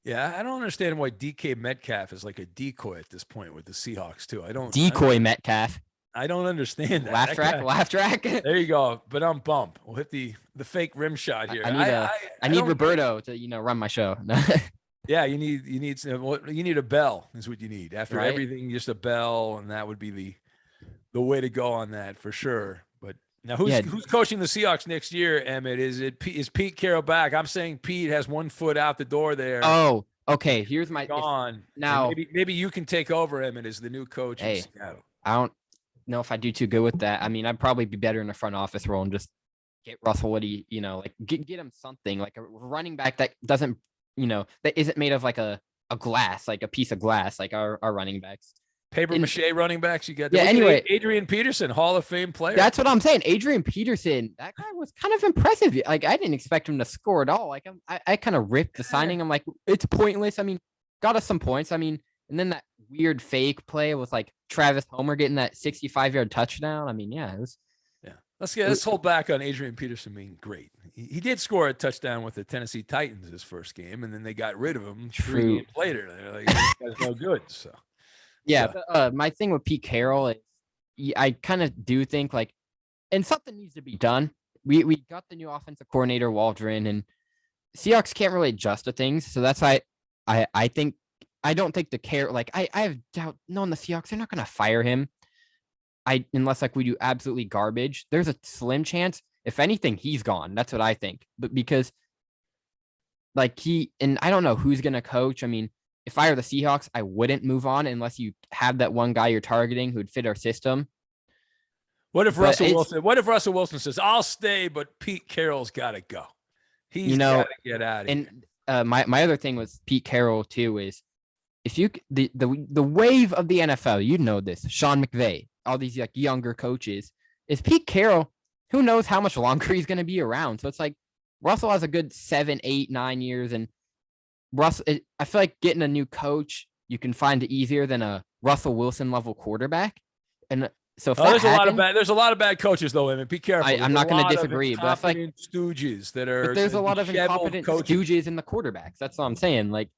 Yeah, I don't understand why DK Metcalf is like a decoy at this point with the Seahawks too. Metcalf. I don't understand that. Laugh track. There you go. But I'm bump. We'll hit the fake rim shot here. I need Roberto to run my show. Yeah, you need a bell is what you need after everything. Just a bell, and that would be the way to go on that for sure. But now who's coaching the Seahawks next year? Emmett, is Pete Carroll back? I'm saying Pete has one foot out the door there. Oh, okay. Here's my gone now. Maybe you can take over, Emmett, as the new coach in Seattle. I don't know if I do too good with that. I mean, I'd probably be better in a front office role and just get Russell Woody, like get him something like a running back that doesn't, that isn't made of like a glass, like a piece of glass, like our running backs. Paper mache running backs. You got yeah. Anyway, Adrian Peterson, Hall of Fame player. That's what I'm saying. Adrian Peterson, that guy was kind of impressive. Like I didn't expect him to score at all. Like I kind of ripped the signing. I'm like, it's pointless. I mean, got us some points. I mean, and then that weird fake play with like Travis Homer getting that 65-yard touchdown. I mean, yeah, it was. Yeah, let's hold back on Adrian Peterson being great. He did score a touchdown with the Tennessee Titans his first game, and then they got rid of him 3 games later. They're like, this guy's no good. So. Yeah, but, my thing with Pete Carroll is I kind of do think like, and something needs to be done. We got the new offensive coordinator Waldron, and Seahawks can't really adjust to things, so that's why I think I don't think I have doubt knowing the Seahawks, they're not going to fire him. Unless like we do absolutely garbage. There's a slim chance, if anything, he's gone. That's what I think. But because like and I don't know who's going to coach. I mean, if I were the Seahawks, I wouldn't move on unless you have that one guy you're targeting who'd fit our system. What if Russell Wilson says, "I'll stay, but Pete Carroll's got to go. He's got to get out of here." And my other thing with Pete Carroll too is if you the wave of the NFL, you know this, Sean McVay, all these like younger coaches, is Pete Carroll. Who knows how much longer he's going to be around? So it's like Russell has a good 7, 8, 9 years, and Russell, I feel like getting a new coach, you can find it easier than a Russell Wilson level quarterback. And so if there's a lot of bad coaches though. I mean, be careful. I'm not going to disagree, but I feel like stooges that are. But there's a lot of incompetent stooges in the quarterbacks. That's what I'm saying. Like,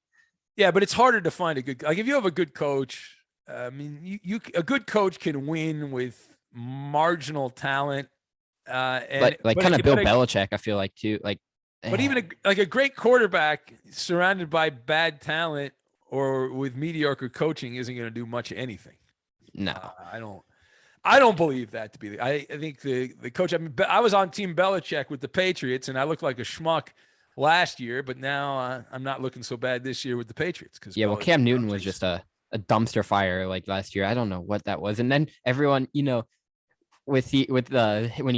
yeah, but it's harder to find a good. Like, if you have a good coach, I mean, a good coach can win with marginal talent. And like kind of Bill Belichick, I feel like too. Like. But even a great quarterback surrounded by bad talent or with mediocre coaching isn't going to do much of anything. No, I don't believe that to be. I think the coach. I mean, I was on Team Belichick with the Patriots, and I looked like a schmuck last year. But now I'm not looking so bad this year with the Patriots. Well, Cam Newton was just a dumpster fire like last year. I don't know what that was, and then everyone, when he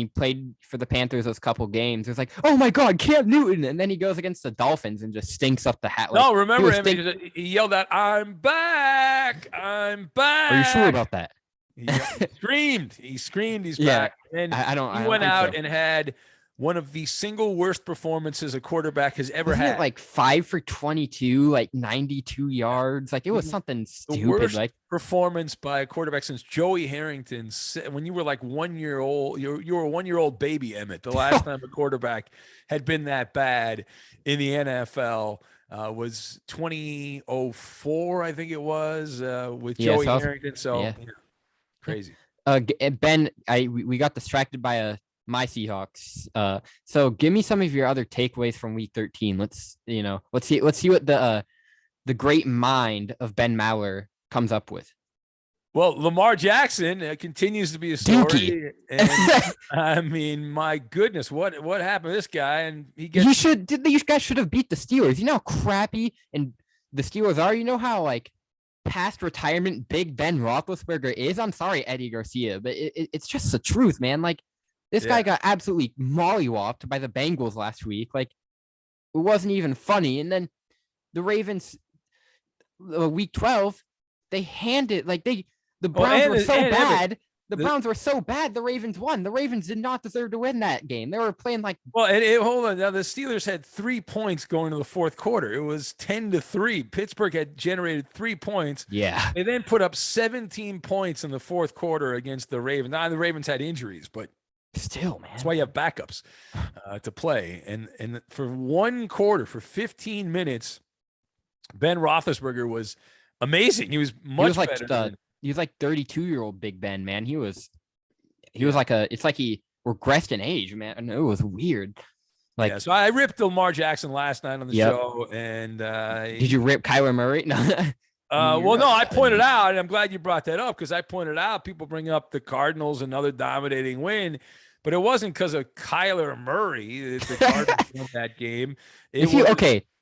played for the Panthers those couple games, it was like, oh my God, Cam Newton, and then he goes against the Dolphins and just stinks up the hat. Like, no, remember him? He yelled out, "I'm back! I'm back!" Are you sure about that? He screamed. He's back. And he went out and had one of the single worst performances a quarterback has ever had. Like 5 for 22, like 92 yards. Like it was something stupid. The worst like performance by a quarterback since Joey Harrington. When you were like 1 year old, you were a 1 year old baby, Emmett. The last time a quarterback had been that bad in the NFL was 2004, I think it was, with Joey Harrington. So crazy. Ben, we got distracted by my Seahawks. So give me some of your other takeaways from week 13. Let's see what the great mind of Ben Maller comes up with. Well, Lamar Jackson continues to be a story. And, I mean, my goodness, what happened to this guy? And these guys should have beat the Steelers. You know how crappy and the Steelers are. You know how like past retirement Big Ben Roethlisberger is. I'm sorry, Eddie Garcia, but it's just the truth, man. Like. This guy got absolutely mollywopped by the Bengals last week. Like, it wasn't even funny. And then the Ravens, week 12, they handed the Browns were so bad. The Browns were so bad. The Ravens won. The Ravens did not deserve to win that game. They were playing like. Well, hold on. Now the Steelers had 3 points going to the fourth quarter. It was 10-3. Pittsburgh had generated 3 points. Yeah. They then put up 17 points in the fourth quarter against the Ravens. Now the Ravens had injuries, but. Still, man. That's why you have backups to play. And for one quarter, for 15 minutes, Ben Roethlisberger was amazing. He was better. He was like 32-year-old Big Ben, man. He was it's like he regressed in age, man. And it was weird. Like, so I ripped Lamar Jackson last night on the show. And did you rip Kyler Murray? No. Well, no, I pointed out, and I'm glad you brought that up because I pointed out people bring up the Cardinals, another dominating win. But it wasn't because of Kyler Murray. The Cardinals won that game.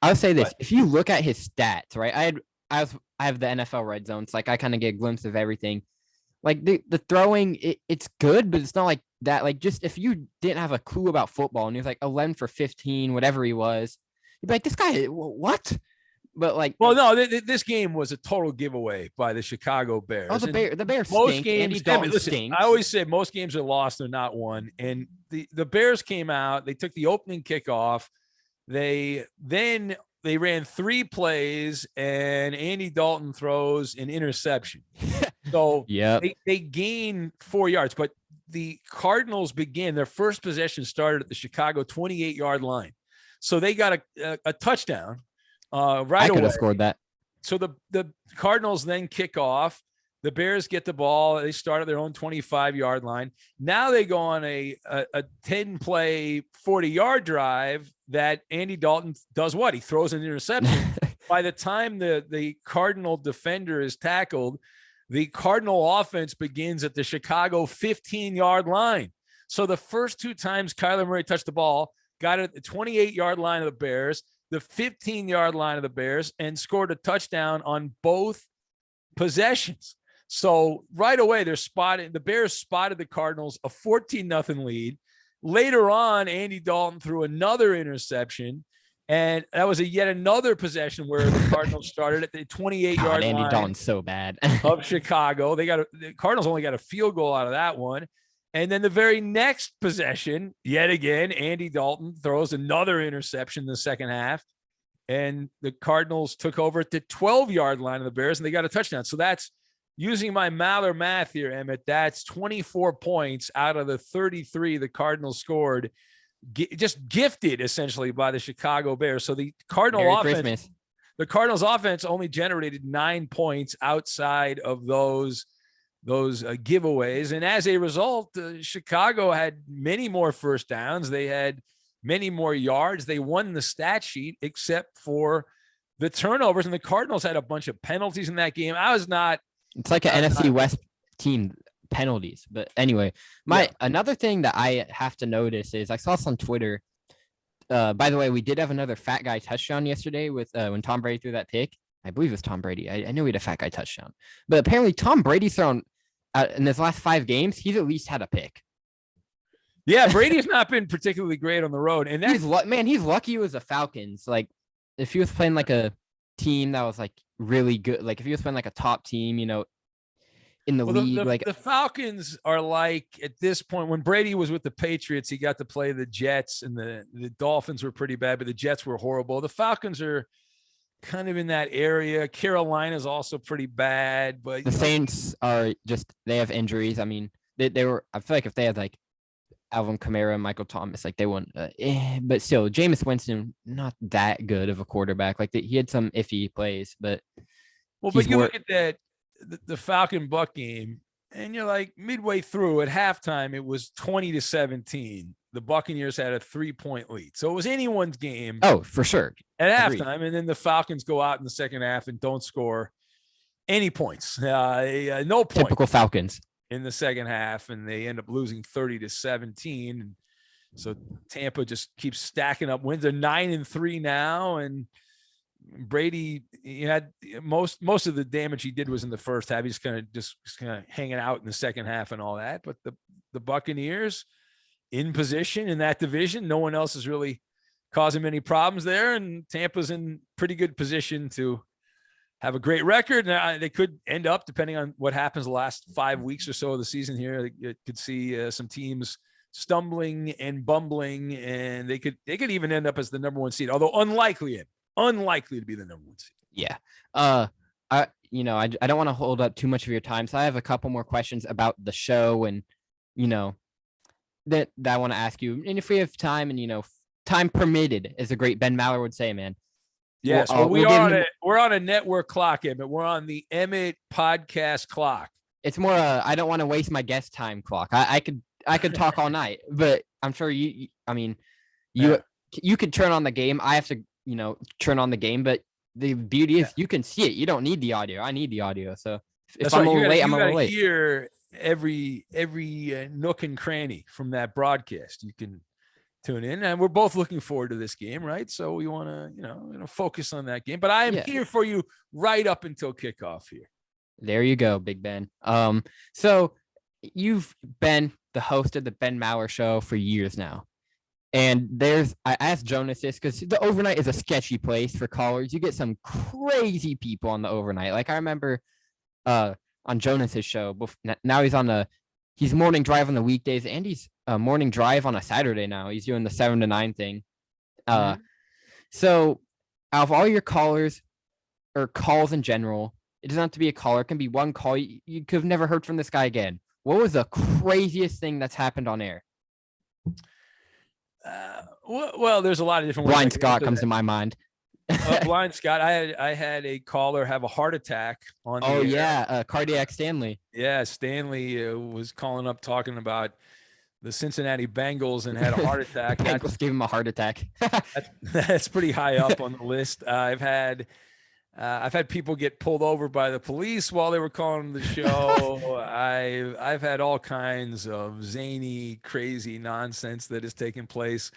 I'll say this: if you look at his stats, right? I have the NFL Red Zone, so like I kind of get a glimpse of everything. Like the throwing, it's good, but it's not like that. Like just if you didn't have a clue about football and he was like 11 for 15, whatever he was, you'd be like, this guy, what? But like, Well, no, this game was a total giveaway by the Chicago Bears. oh, the Bears Most stink. games, Andy Dalton listen, stinks. I always say most games are lost, they're not won. And the Bears came out, they took the opening kickoff. They ran 3 plays, and Andy Dalton throws an interception. So yeah, they gain 4 yards, but the Cardinals began their first possession started at the Chicago 28-yard line. So they got a touchdown right I could away. have scored that. So the Cardinals then kick off. The Bears get the ball. They start at their own 25-yard line. Now they go on a 10-play, 40-yard drive that Andy Dalton does what? He throws an interception. By the time the Cardinal defender is tackled, the Cardinal offense begins at the Chicago 15-yard line. So the first 2 times Kyler Murray touched the ball, got it at the 28-yard line of the Bears, the 15-yard line of the Bears, and scored a touchdown on both possessions. So right away, the Bears spotted the Cardinals a 14-0 lead. Later on, Andy Dalton threw another interception, and that was yet another possession where the Cardinals started at the 28-yard line. Andy Dalton's so bad. Of Chicago. The Cardinals only got a field goal out of that one. And then the very next possession, yet again, Andy Dalton throws another interception in the second half. And the Cardinals took over at the 12-yard line of the Bears, and they got a touchdown. So that's, using my Maller math here, Emmett, that's 24 points out of the 33 the Cardinals scored, just gifted essentially by the Chicago Bears. So the Cardinals offense only generated 9 points outside of those giveaways. And as a result, Chicago had many more first downs. They had many more yards. They won the stat sheet except for the turnovers. And the Cardinals had a bunch of penalties in that game. It's like an NFC West team, penalties. But anyway, another thing that I have to notice is I saw this on Twitter. By the way, we did have another fat guy touchdown yesterday with when Tom Brady threw that pick. I believe it was Tom Brady. I knew he had a fat guy touchdown. But apparently Tom Brady's thrown in his last 5 games, he's at least had a pick. Yeah, Brady's not been particularly great on the road. And he's lucky it was the Falcons. Like if he was playing like a team that was like really good, like if he was playing like a top team, in the league. The Falcons are like, at this point, when Brady was with the Patriots, he got to play the Jets, and the Dolphins were pretty bad, but the Jets were horrible. The Falcons are kind of in that area. Carolina's also pretty bad, but the Saints are just, they have injuries. I mean, they were, I feel like if they had like Alvin Kamara and Michael Thomas, like they wouldn't, but still, Jameis Winston, not that good of a quarterback. Like he had some iffy plays, but you look at that, the Falcon Buck game, and you're like, midway through at halftime, it was 20-17. The Buccaneers had a 3-point lead. So it was anyone's game. Oh, for sure. At halftime. And then the Falcons go out in the second half and don't score any points. No points. Typical Falcons. In the second half, and they end up losing 30-17. And so Tampa just keeps stacking up wins. They're 9-3 now, and Brady, he had most of the damage he did was in the first half. He's kind of hanging out in the second half and all that. But the Buccaneers in position in that division, no one else is really causing any problems there, and Tampa's in pretty good position to have a great record. Now, they could end up, depending on what happens the last 5 weeks or so of the season here, you could see some teams stumbling and bumbling, and they could even end up as the number 1 seed, although unlikely to be the number 1 seed. Yeah. I don't want to hold up too much of your time, so I have a couple more questions about the show, and that I want to ask you. And if we have time, and time permitted, as a great Ben Maller would say, man. Yes, we're on a network clock, Emmett. We're on the Emmett podcast clock. It's more I don't want to waste my guest time clock. I could talk all night, but I'm sure you could turn on the game. I have to, turn on the game, but the beauty is you can see it. You don't need the audio. I need the audio. So if I'm a little late, I'm a little late. Hear every nook and cranny from that broadcast. You can tune in, and we're both looking forward to this game, right? So we want to, focus on that game. But I am here for you right up until kickoff here. There you go, Big Ben. So you've been the host of the Ben Maller Show for years now. And I asked Jonas this because the overnight is a sketchy place for callers. You get some crazy people on the overnight. Like I remember on Jonas's show. Now he's morning drive on the weekdays, and he's morning drive on a Saturday now. He's doing the 7 to 9 thing. Mhm. So out of all your callers or calls in general, it doesn't have to be a caller. It can be one call. You could have never heard from this guy again. What was the craziest thing that's happened on air? Well, there's a lot of different ways. Blind Scott comes to my mind. Blind Scott. I had a caller have a heart attack on the air. Yeah, cardiac Stanley. Yeah, Stanley was calling up talking about the Cincinnati Bengals and had a heart attack. Bengals gave him a heart attack. that's pretty high up on the list. I've had people get pulled over by the police while they were calling the show. I've had all kinds of zany, crazy nonsense that has taken place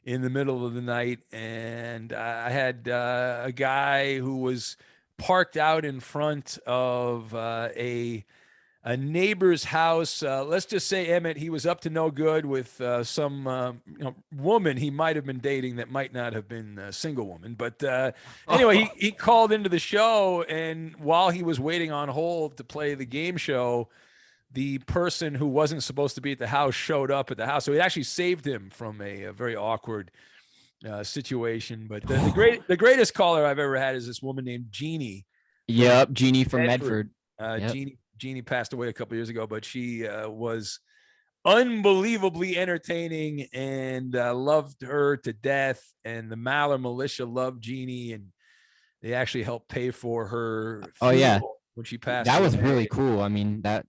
in the middle of the night. And I had a guy who was parked out in front of a neighbor's house. Let's just say, Emmett, he was up to no good with some woman he might have been dating that might not have been a single woman. But anyway, he called into the show, and while he was waiting on hold to play the game show, the person who wasn't supposed to be at the house showed up at the house. So it actually saved him from a very awkward situation. But the greatest caller I've ever had is this woman named Jeannie. Yep, Jeannie from Medford. Yep. Jeannie passed away a couple years ago, but she was unbelievably entertaining, and loved her to death. And the Maller militia loved Jeannie, and they actually helped pay for her funeral when she passed That away. was really cool. I mean, the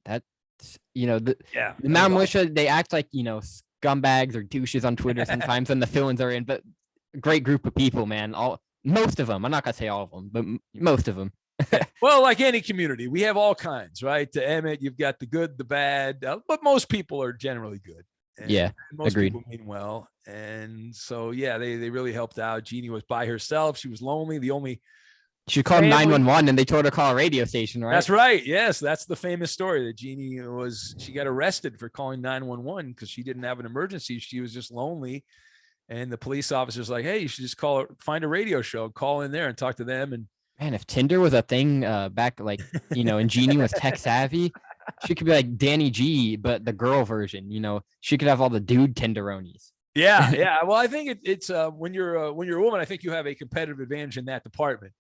Maller militia, they act like scumbags or douches on Twitter sometimes, and the fill-ins are in, but great group of people, man. Most of them. I'm not gonna say all of them, but most of them. Well, like any community, we have all kinds, right? To Emmett, you've got the good, the bad, but most people are generally good. And most agreed. people mean well. And so, yeah, they really helped out. Jeannie was by herself. She was lonely. She called 911 and they told her to call a radio station, right? That's right. Yes, that's the famous story that Jeannie she got arrested for calling 911 because she didn't have an emergency. She was just lonely. And the police officer's like, hey, you should just find a radio show, call in there and talk to them. And man, if Tinder was a thing back, and Jeannie was tech savvy, she could be like Danny G, but the girl version. She could have all the dude Tinderonis. Yeah. Well, I think it's when you're a woman, I think you have a competitive advantage in that department.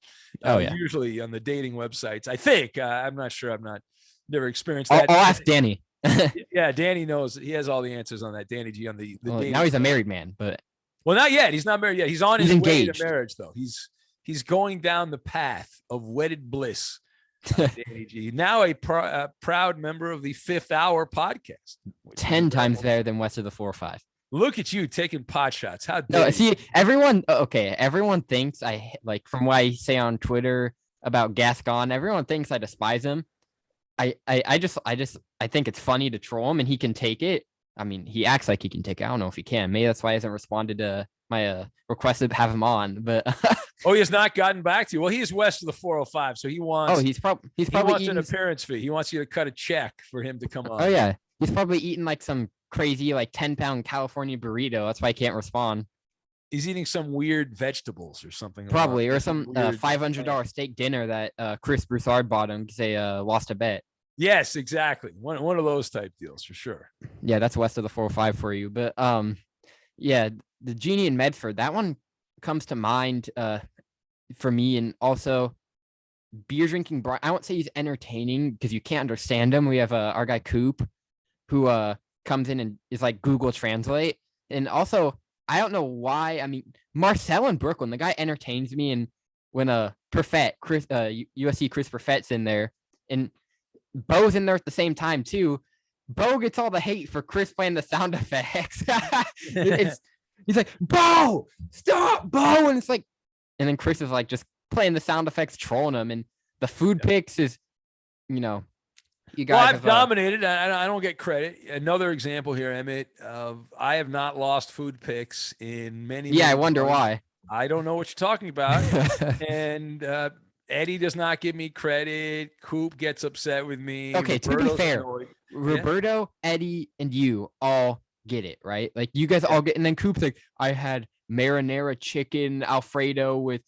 Usually on the dating websites, I think. I'm not sure. Never experienced that. I'll ask Danny. Yeah, Danny knows. He has all the answers on that. Danny G on the now he's a married man, but not yet. He's not married yet. He's on his engaged. way to marriage, though. He's going down the path of wedded bliss. Danny G, now a proud member of the 5th Hour podcast. 10 times better than West of the 405. Look at you taking pot shots. How dare you? See, everyone thinks from what I say on Twitter about Gascon, everyone thinks I despise him. I think it's funny to troll him, and he can take it. I mean, he acts like he can take it. I don't know if he can. Maybe that's why he hasn't responded to my request to have him on. But he has not gotten back to you. Well, he is west of the 405, so he wants. He's probably wants an appearance fee. He wants you to cut a check for him to come on. Oh yeah, he's probably eating like some crazy 10-pound California burrito. That's why I can't respond. He's eating some weird vegetables or something. Probably, or some $500 steak dinner that Chris Broussard bought him because they lost a bet. Yes, exactly. One of those type deals for sure. Yeah, that's west of the 405 for you. But yeah, the Jeannie in Medford, that one comes to mind for me. And also beer drinking. I won't say he's entertaining because you can't understand him. We have our guy Coop who comes in and is like Google Translate. And also, I don't know why. I mean, Marcel in Brooklyn, the guy entertains me. And when USC Chris Perfett's in there, and Bo's in there at the same time too. Bo gets all the hate for Chris playing the sound effects. He's like, Bo, stop, Bo, and it's like, and then Chris is like just playing the sound effects, trolling him, and the food picks is, you guys. Well, I've dominated. I don't get credit. Another example here, Emmett. I have not lost food picks in many. Yeah, I wonder why. I don't know what you're talking about, and Eddie does not give me credit. Coop gets upset with me. Okay, to be Roberto's fair, annoyed. Roberto, Eddie, and you all get it, right? Like you guys all get, and then Coop's like, I had marinara chicken Alfredo with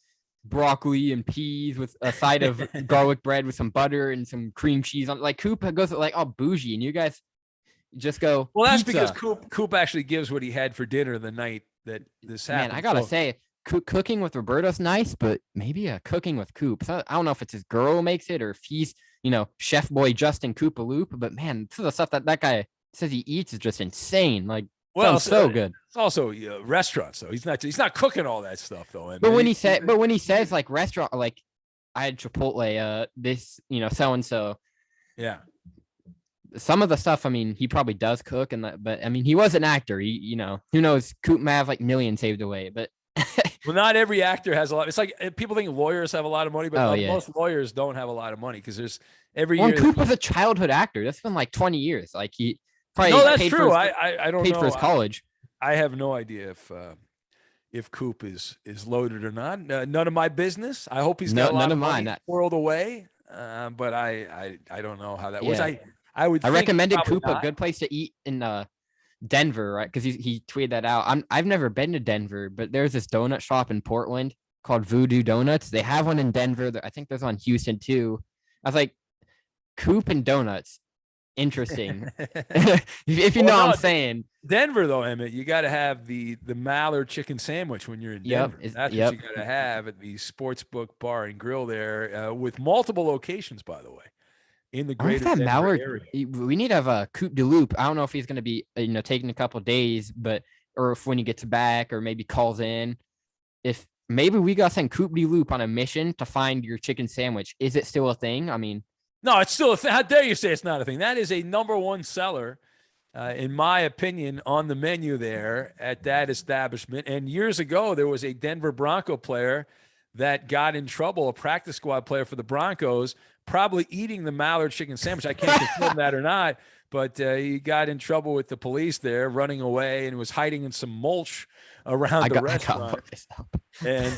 broccoli and peas with a side of garlic bread with some butter and some cream cheese on. Like Coop goes like all bougie, and you guys just go. Well, that's pizza. because Coop actually gives what he had for dinner the night that this happened. Man, I gotta say, cooking with Roberto's nice, but maybe cooking with Coop. So I don't know if it's his girl who makes it or if he's, chef boy Justin Koopaloop. But man, some of the stuff that guy says he eats is just insane. Like, sounds so good. It's also restaurants, though. He's not cooking all that stuff, though. I mean, But when he says like restaurant, like I had Chipotle, this, so and so. Yeah. Some of the stuff, I mean, he probably does cook, but I mean, he was an actor. He, who knows? Coop may have like millions saved away, but. Well, not every actor has a lot. It's like people think lawyers have a lot of money, but most lawyers don't have a lot of money because there's every year. Coop was a childhood actor. That's been like 20 years. Like he probably that's true. I don't know. For his college. I have no idea if Coop is loaded or not. None of my business. I hope he's got a lot of money squirreled away. But I don't know how that was. I recommended Coop not. A good place to eat in Denver, right? Because he tweeted that out. I've never been to Denver, but there's this donut shop in Portland called Voodoo Donuts. They have one in Denver. I think there's one in Houston too. I was like, Coop and donuts, interesting. if you know what I'm saying. Denver though, Emmett, you got to have the Mallard chicken sandwich when you're in Denver. That's what you got to have at the Sportsbook Bar and Grill there, with multiple locations, by the way. In the greater Denver Mallard area. We need to have a Coop de Loop. I don't know if he's going to be, taking a couple of days, or if when he gets back or maybe calls in. If maybe we got to send Coop de Loop on a mission to find your chicken sandwich. Is it still a thing? I mean, no, it's still a thing. How dare you say it's not a thing? That is a #1 seller, in my opinion, on the menu there at that establishment. And years ago, there was a Denver Bronco player that got in trouble, a practice squad player for the Broncos, probably eating the Mallard chicken sandwich. I can't confirm that or not, but he got in trouble with the police there, running away, and was hiding in some mulch around the restaurant. And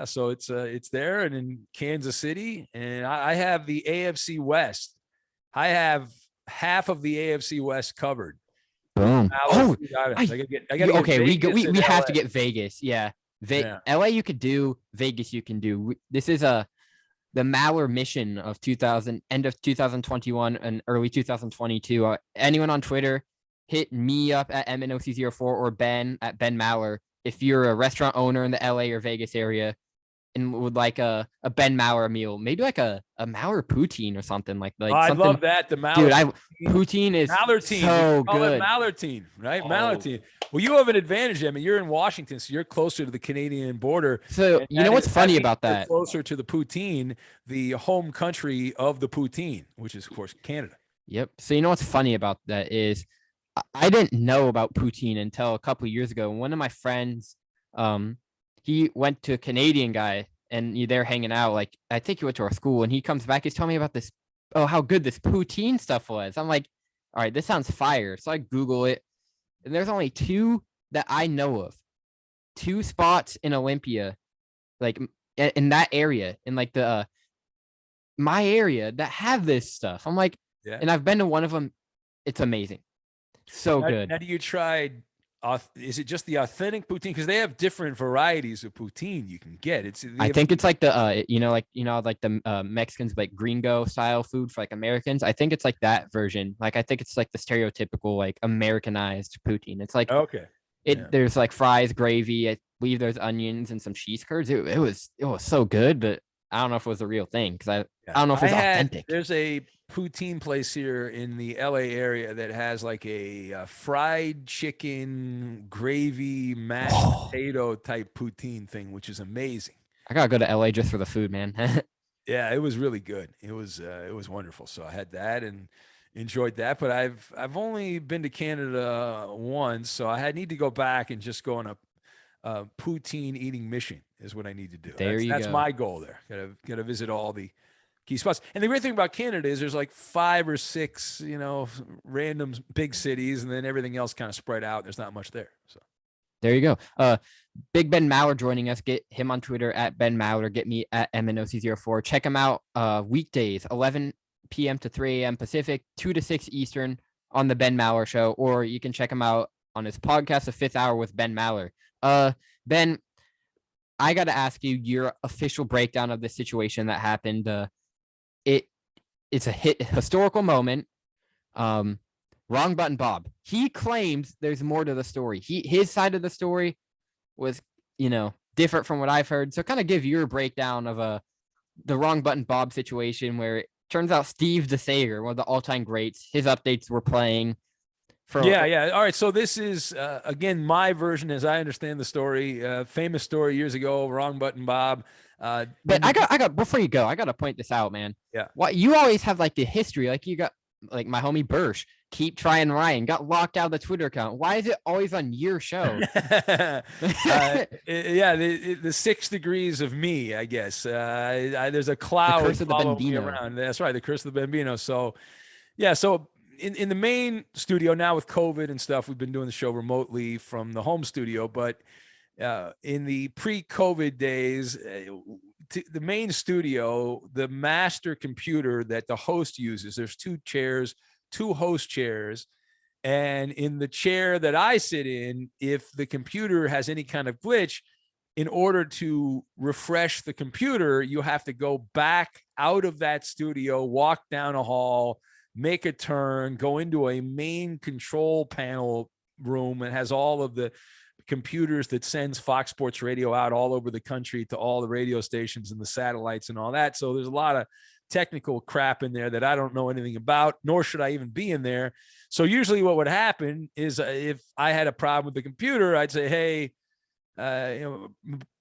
so it's there and in Kansas City. And I have the AFC West. I have half of the AFC West covered. Boom. We have to get Vegas. Yeah. LA you could do, Vegas you can do. This is the Maller mission of end of 2021 and early 2022. Anyone on Twitter, hit me up at MNOC04 or Ben at Ben Maller if you're a restaurant owner in the LA or Vegas area and would like a Ben Maller meal, maybe like a Maller poutine or something like I something. Love that. The Maller poutine is Mallertine. So good. Mallertine, right? Mallertine. Well, you have an advantage. I mean, you're in Washington, so you're closer to the Canadian border. So you know what's funny about that? Closer to the poutine, the home country of the poutine, which is of course Canada. Yep. So you know what's funny about that is I didn't know about poutine until a couple of years ago. One of my friends, he went to a Canadian guy and they're hanging out. Like I think he went to our school, and he comes back. He's telling me about this. Oh, how good this poutine stuff was. I'm like, all right, this sounds fire. So I Google it. And there's only 2 that I know of, 2 spots in Olympia, like in that area, in like the my area that have this stuff. I'm like, and I've been to one of them. It's amazing, so good. Have you tried? Is it just the authentic poutine? Because they have different varieties of poutine you can get. I think it's like the like the Mexicans like gringo style food for like Americans. I think it's like that version. Like I think it's like the stereotypical like Americanized poutine. It's like there's like fries, gravy. I believe there's onions and some cheese curds. It was so good, but I don't know if it was the real thing because I don't know if it's authentic. There's a poutine place here in the LA area that has like a fried chicken gravy mashed potato type poutine thing, which is amazing. I gotta go to LA just for the food, man. Yeah, it was really good. It was wonderful. So I had that and enjoyed that. But I've only been to Canada once, so I need to go back and just go on a poutine eating mission is what I need to do. That's my goal there. Gotta visit all the key spots. And the great thing about Canada is there's like 5 or 6, random big cities, and then everything else kind of spread out. There's not much there. So There you go. Big Ben Maller joining us. Get him on Twitter at Ben Maller. Get me at MNOC04. Check him out weekdays, 11 p.m. to 3 a.m. Pacific, 2 to 6 Eastern on the Ben Maller Show, or you can check him out on his podcast, The Fifth Hour with Ben Maller. Ben, I got to ask you your official breakdown of the situation that happened. It's a historical moment. Wrong button Bob. He claims there's more to the story. His side of the story was, different from what I've heard. So kind of give your breakdown of the wrong button Bob situation, where it turns out Steve DeSager, one of the all-time greats, his updates were playing. Yeah. All right. So this is, again, my version as I understand the story. Famous story years ago, wrong button Bob. But I got before you go, I got to point this out, man. Yeah. Why you always have like the history, like you got like my homie Bursch, keep trying Ryan, got locked out of the Twitter account. Why is it always on your show? The 6 degrees of me, I guess. There's a cloud the curse of the Bambino around. That's right, the curse of the Bambino. So, yeah. So in the main studio now with COVID and stuff, we've been doing the show remotely from the home studio. But in the pre-COVID days, the main studio, the master computer that the host uses, there's 2 chairs, 2 host chairs. And in the chair that I sit in, if the computer has any kind of glitch, in order to refresh the computer, you have to go back out of that studio, walk down a hall, make a turn, go into a main control panel room. It has all of the computers that sends Fox Sports Radio out all over the country to all the radio stations and the satellites and all that. So there's a lot of technical crap in there that I don't know anything about, nor should I even be in there. So usually what would happen is if I had a problem with the computer, I'd say, hey,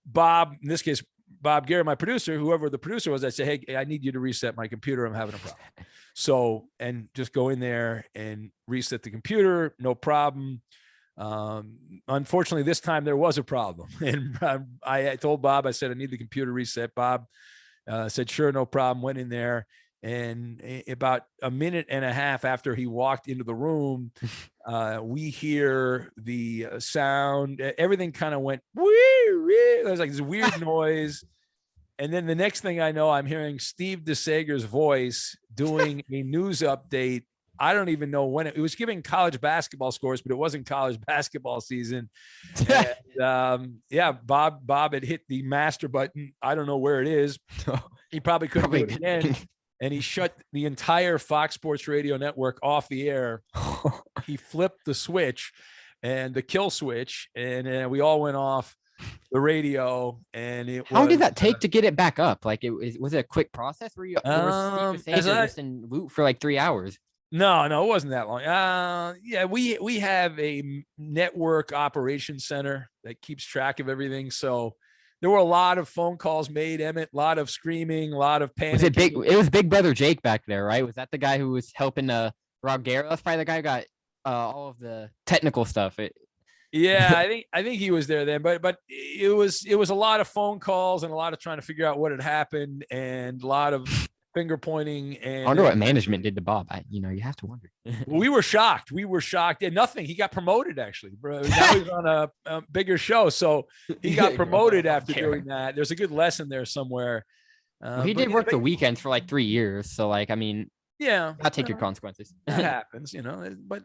Bob, in this case, Bob Garrett, my producer, whoever the producer was, I'd say, hey, I need you to reset my computer. I'm having a problem. So, and just go in there and reset the computer. No problem. Unfortunately, this time there was a problem. And I told Bob, I said, I need the computer reset. Bob said, sure, no problem. Went in there. And about a minute and a half after he walked into the room, we hear the sound. Everything kind of went, there was like this weird noise. And then the next thing I know, I'm hearing Steve DeSager's voice doing a news update. I don't even know when it was giving college basketball scores, but it wasn't college basketball season. And, Bob had hit the master button. I don't know where it is. He probably couldn't do it again. And he shut the entire Fox Sports Radio network off the air. He flipped the switch and the kill switch, and we all went off the radio. And how did that take to get it back up? Like, was it a quick process? Were you just in loop for like 3 hours? No, it wasn't that long. We have a network operations center that keeps track of everything. So there were a lot of phone calls made, Emmett, a lot of screaming, a lot of panic. It was Big Brother Jake back there, right? Was that the guy who was helping Rob Garrett? That's probably the guy who got all of the technical stuff. I think he was there then, but it was a lot of phone calls and a lot of trying to figure out what had happened and a lot of finger pointing. And I wonder what management did to Bob. You have to wonder. We were shocked. And nothing. He got promoted, actually. Bro. Now he's on a bigger show. So he got promoted after doing that. There's a good lesson there somewhere. He did work the weekends for like 3 years. So I'll take your consequences. That happens, but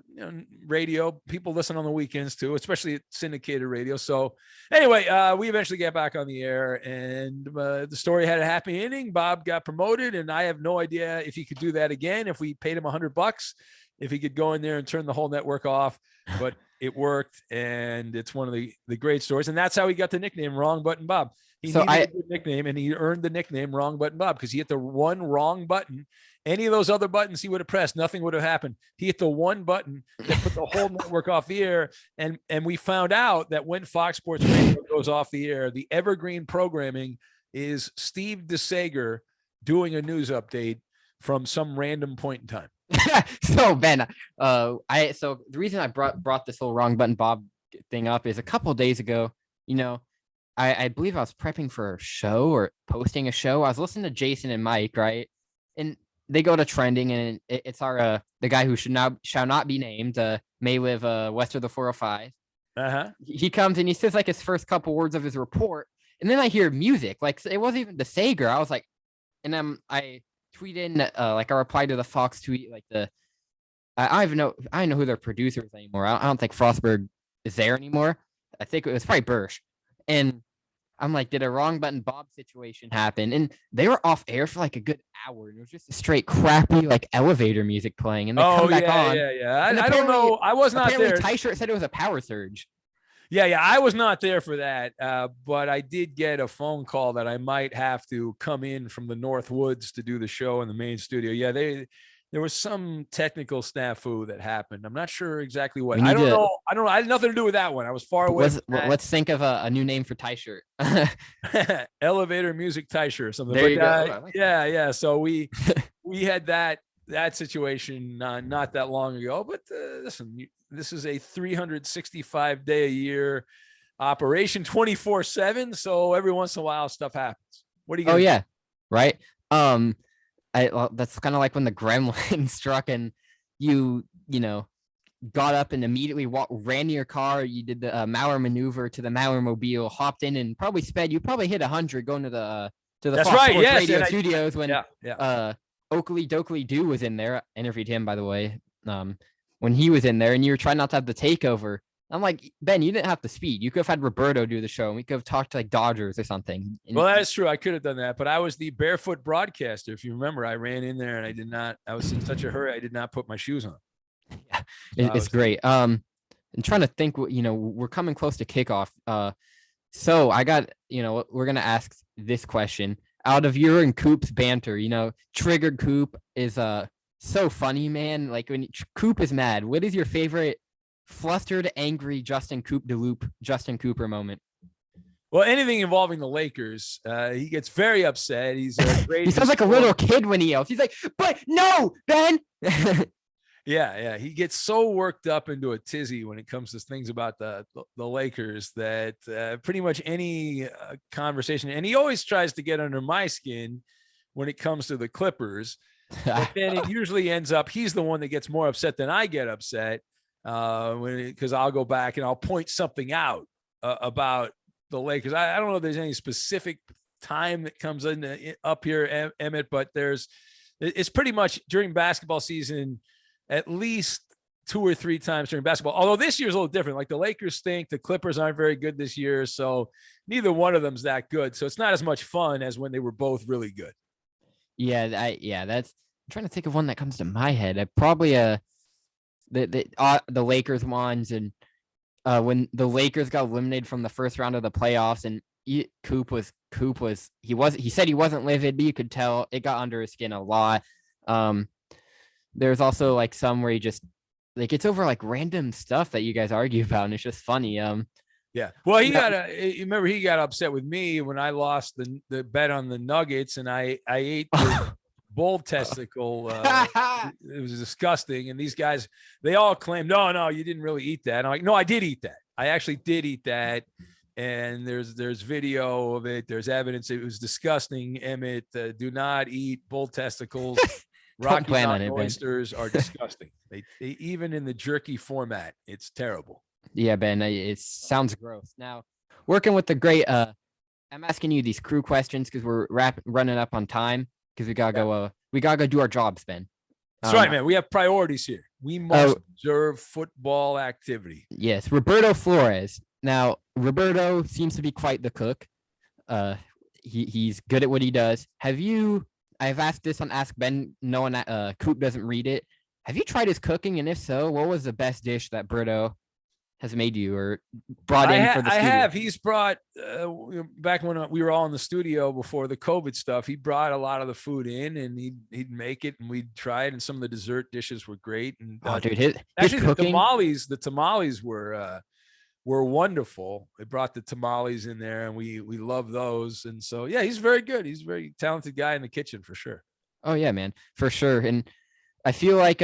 radio, people listen on the weekends too, especially syndicated radio. So anyway, we eventually got back on the air, and the story had a happy ending. Bob got promoted, and I have no idea if he could do that again. If we paid him $100, if he could go in there and turn the whole network off, but it worked. And it's one of the great stories. And that's how he got the nickname Wrong Button Bob. He needed a good nickname, and he earned the nickname Wrong Button Bob because he hit the one wrong button. Any of those other buttons he would have pressed, nothing would have happened. He hit the one button that put the whole network off the air. And we found out that when Fox Sports Radio goes off the air, the evergreen programming is Steve DeSager doing a news update from some random point in time. So Ben, the reason I brought this whole Wrong Button Bob thing up is a couple of days ago, I believe I was prepping for a show or posting a show. I was listening to Jason and Mike, right? And they go to trending, and it's our the guy who shall not be named, may live west of the 405. Uh-huh. He comes and he says like his first couple words of his report, and then I hear music. Like it wasn't even the Sager. I was like, and I tweet in like I replied to the Fox tweet like I don't know who their producers anymore. I don't think Frostberg is there anymore. I think it was probably Bursch, and I'm like, did a wrong button Bob situation happen? And they were off air for like a good hour, and it was just a straight crappy like elevator music playing. And they come back on. Yeah. I don't know. I was not there. Tyshirt said it was a power surge. Yeah. I was not there for that. But I did get a phone call that I might have to come in from the North Woods to do the show in the main studio. Yeah, there was some technical snafu that happened. I'm not sure exactly what. I don't know. I had nothing to do with that one. I was far away. Let's think of a new name for Tyshirt. Elevator music Tyshirt or something. There you go. Yeah. So we had that situation not that long ago. But listen, this is a 365 day a year operation, 24/7. So every once in a while, stuff happens. What are you? Yeah, right. That's kind of like when the gremlin struck and you got up and immediately ran to your car. You did the Mauer maneuver to the Mauer mobile, hopped in and probably sped. You probably hit 100 going to the That's Fox right. Sports Yes, radio studios when Oakley Dokley Doo was in there. I interviewed him, by the way, when he was in there, and you were trying not to have the takeover. I'm like, Ben, you didn't have to speed. You could have had Roberto do the show, and we could have talked to like Dodgers or something. Well, that's true. I could have done that, but I was the barefoot broadcaster. If you remember, I ran in there and I was in such a hurry. I did not put my shoes on. Yeah, it's great. I'm trying to think, we're coming close to kickoff. So I got, we're going to ask this question out of your and Coop's banter, Triggered Coop is so funny, man. Like when Coop is mad, what is your favorite flustered, angry Justin Cooper moment? Well, anything involving the Lakers, he gets very upset. He's great. He sounds like a little kid when he yells. He's like, "But no, Ben." Yeah. He gets so worked up into a tizzy when it comes to things about the Lakers that pretty much any conversation, and he always tries to get under my skin when it comes to the Clippers. But then it usually ends up he's the one that gets more upset than I get upset. Because I'll go back and I'll point something out about the Lakers. I don't know if there's any specific time that comes in up here, Emmett, but it's pretty much during basketball season, at least 2 or 3 times during basketball. Although this year's a little different. Like the Lakers stink, the Clippers aren't very good this year, so neither one of them's that good. So it's not as much fun as when they were both really good. Yeah, that's. I'm trying to think of one that comes to my head. I probably the Lakers ones, and when the Lakers got eliminated from the first round of the playoffs, and Coop was he said he wasn't livid, but you could tell it got under his skin a lot. There's also like some where he just like it's over like random stuff that you guys argue about, and it's just funny. Yeah. Well, you remember he got upset with me when I lost the bet on the Nuggets, and I ate the bull testicle. It was disgusting. And these guys, they all claim, no, you didn't really eat that. And I'm like, no, I did eat that. I actually did eat that. And there's video of it. There's evidence. It was disgusting. Emmett, do not eat bull testicles. Rocky Mountain oysters are disgusting. They even in the jerky format, it's terrible. Yeah, Ben, it sounds gross. Now, working with the great, I'm asking you these crew questions because we're running up on time because we gotta go do our jobs, Ben. That's right, man. We have priorities here. We must observe football activity. Yes, Roberto Flores. Now, Roberto seems to be quite the cook. He's good at what he does. I've asked this on Ask Ben, knowing that Coop doesn't read it. Have you tried his cooking? And if so, what was the best dish that Berto has made you or brought in for the studio? I have. He's brought, back when we were all in the studio before the COVID stuff, he brought a lot of the food in and he'd make it and we'd try it. And some of the dessert dishes were great. And dude, his actually cooking. The tamales were wonderful. They brought the tamales in there and we love those. And so, yeah, he's very good. He's a very talented guy in the kitchen for sure. Oh yeah, man, for sure. And I feel like,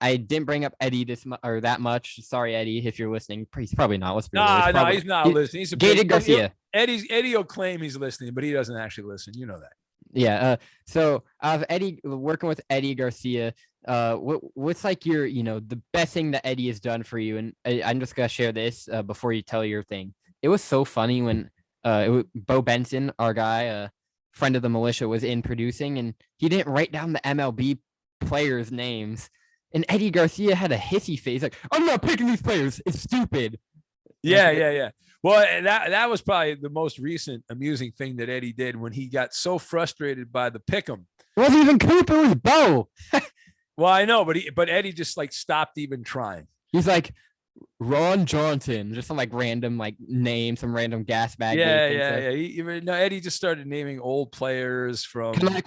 I didn't bring up Eddie that much. Sorry, Eddie, if you're listening. He's probably not listening. No, he's not listening. He's Gated Garcia. Eddie will claim he's listening, but he doesn't actually listen. You know that. Yeah. So I have Eddie working with Eddie Garcia. what's like your, the best thing that Eddie has done for you? And I'm just gonna share this before you tell your thing. It was so funny when Bo Benson, our guy, friend of the militia, was in producing, and he didn't write down the MLB players' names. And Eddie Garcia had a hissy face, like, I'm not picking these players. It's stupid. Yeah. Well, that was probably the most recent amusing thing that Eddie did when he got so frustrated by the pick'em. It wasn't even Cooper, it was Bo. Well, I know, but Eddie just like stopped even trying. He's like Ron Johnson, just some like random like name, some random gas bag. Yeah. No, Eddie just started naming old players from kind of like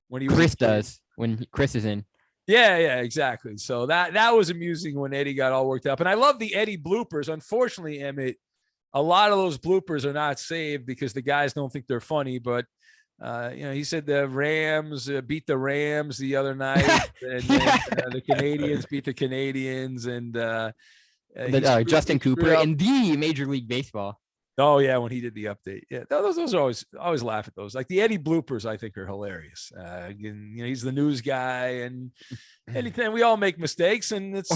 when he was Chris does when Chris is in. Yeah, exactly. So that was amusing when Eddie got all worked up. And I love the Eddie bloopers. Unfortunately, Emmett, a lot of those bloopers are not saved because the guys don't think they're funny. But he said the Rams beat the Rams the other night, and the Canadians beat the Canadians, and Justin Cooper in the Major League Baseball. Oh yeah, when he did the update, yeah, those are always laugh at those. Like the Eddie bloopers, I think are hilarious. He's the news guy, and anything we all make mistakes, and it's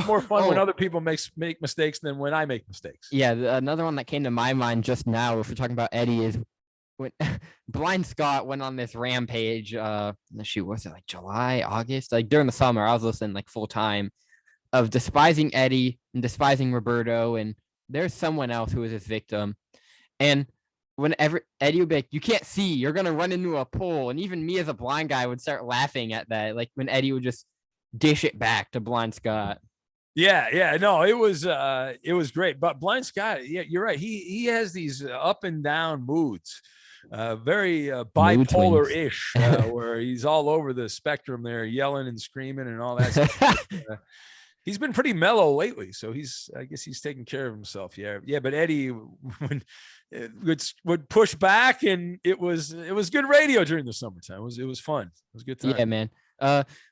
more fun when other people make mistakes than when I make mistakes. Yeah, another one that came to my mind just now, if we're talking about Eddie, is when Blind Scott went on this rampage. Was it like July, August, like during the summer? I was listening like full time, of despising Eddie and despising Roberto, and there's someone else who was his victim. And whenever Eddie would be like, you can't see, you're going to run into a pole. And even me as a blind guy would start laughing at that. Like when Eddie would just dish it back to Blind Scott. Yeah. No, it was great. But Blind Scott, yeah, you're right. He has these up and down moods, very bipolar-ish, where he's all over the spectrum there, yelling and screaming and all that stuff. He's been pretty mellow lately, so I guess he's taking care of himself. Yeah. But Eddie would push back, and it was good radio during the summertime. It was fun. It was a good time. Yeah, man.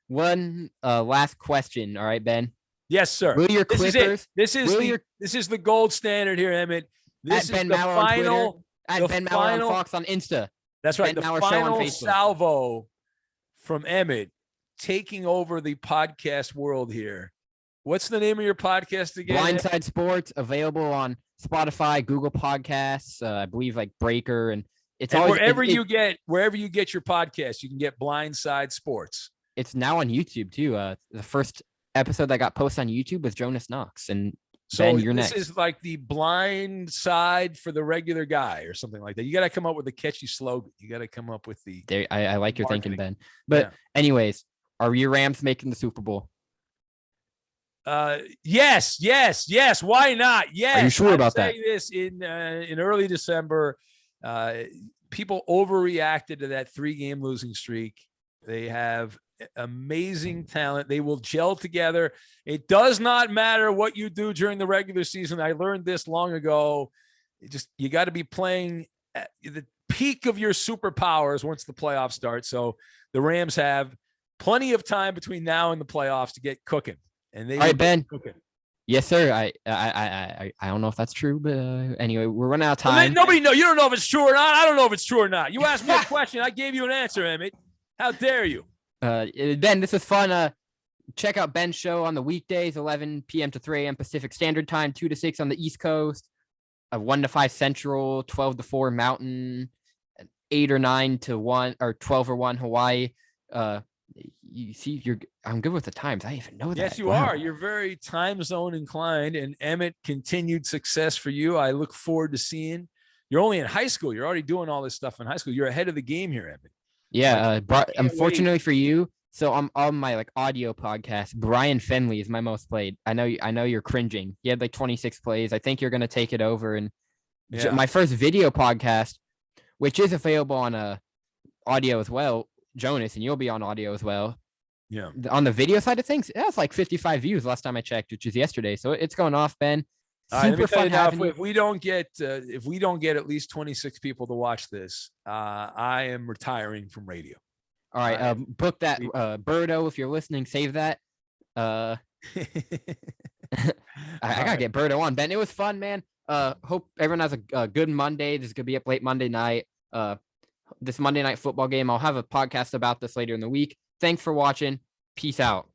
One last question. All right, Ben. Yes, sir. Will your Clippers? This is the gold standard here, Emmett. This at is Ben the Mauer final. At Ben Mauer on Fox on Insta. That's right. Ben The Mauer show on final Facebook. salvo from Emmett taking over the podcast world here. What's the name of your podcast again? Blindside Sports, available on Spotify, Google Podcasts, I believe like Breaker, and it's always wherever you get your podcast, you can get Blindside Sports. It's now on YouTube too. The first episode that got posted on YouTube was Jonas Knox, and so Ben, you're this next. Is like the blind side for the regular guy or something like that. You got to come up with a catchy slogan. You got to come up with the. I like your thinking, Ben. But anyways, are your Rams making the Super Bowl? Yes. Why not? Yes. Are you sure about that? This in early December, people overreacted to that 3-game losing streak. They have amazing talent. They will gel together. It does not matter what you do during the regular season. I learned this long ago. You got to be playing at the peak of your superpowers once the playoffs start. So the Rams have plenty of time between now and the playoffs to get cooking. And they all right, Ben. Okay. Yes, sir. I don't know if that's true, but anyway, we're running out of time. Nobody know. You don't know if it's true or not. I don't know if it's true or not. You asked me a question. I gave you an answer, Emmett. How dare you? Ben, this is fun. Check out Ben's show on the weekdays, 11 p.m. to 3 a.m. Pacific Standard Time, 2 to 6 on the East Coast, 1 to 5 Central, 12 to 4 Mountain, 8 or 9 to 1 or 12 or 1 Hawaii. You see, I'm good with the times. I even know that. Yes, you are. You're very time zone inclined. And Emmett, continued success for you. I look forward to seeing. You're only in high school. You're already doing all this stuff in high school. You're ahead of the game here, Emmett. Yeah. Unfortunately for you, so I'm on my like audio podcast. Brian Finley is my most played. I know you're cringing. He had like 26 plays. I think you're gonna take it over. And my first video podcast, which is available on audio as well, Jonas, and you'll be on audio as well. Yeah. On the video side of things, it has like 55 views last time I checked, which is yesterday. So it's going off, Ben. Super fun having you. If we don't get at least 26 people to watch this, I am retiring from radio. All right. Book that, Birdo. If you're listening, save that. I gotta get Birdo on, Ben. It was fun, man. Hope everyone has a good Monday. This is gonna be up late Monday night. This Monday night football game. I'll have a podcast about this later in the week. Thanks for watching. Peace out.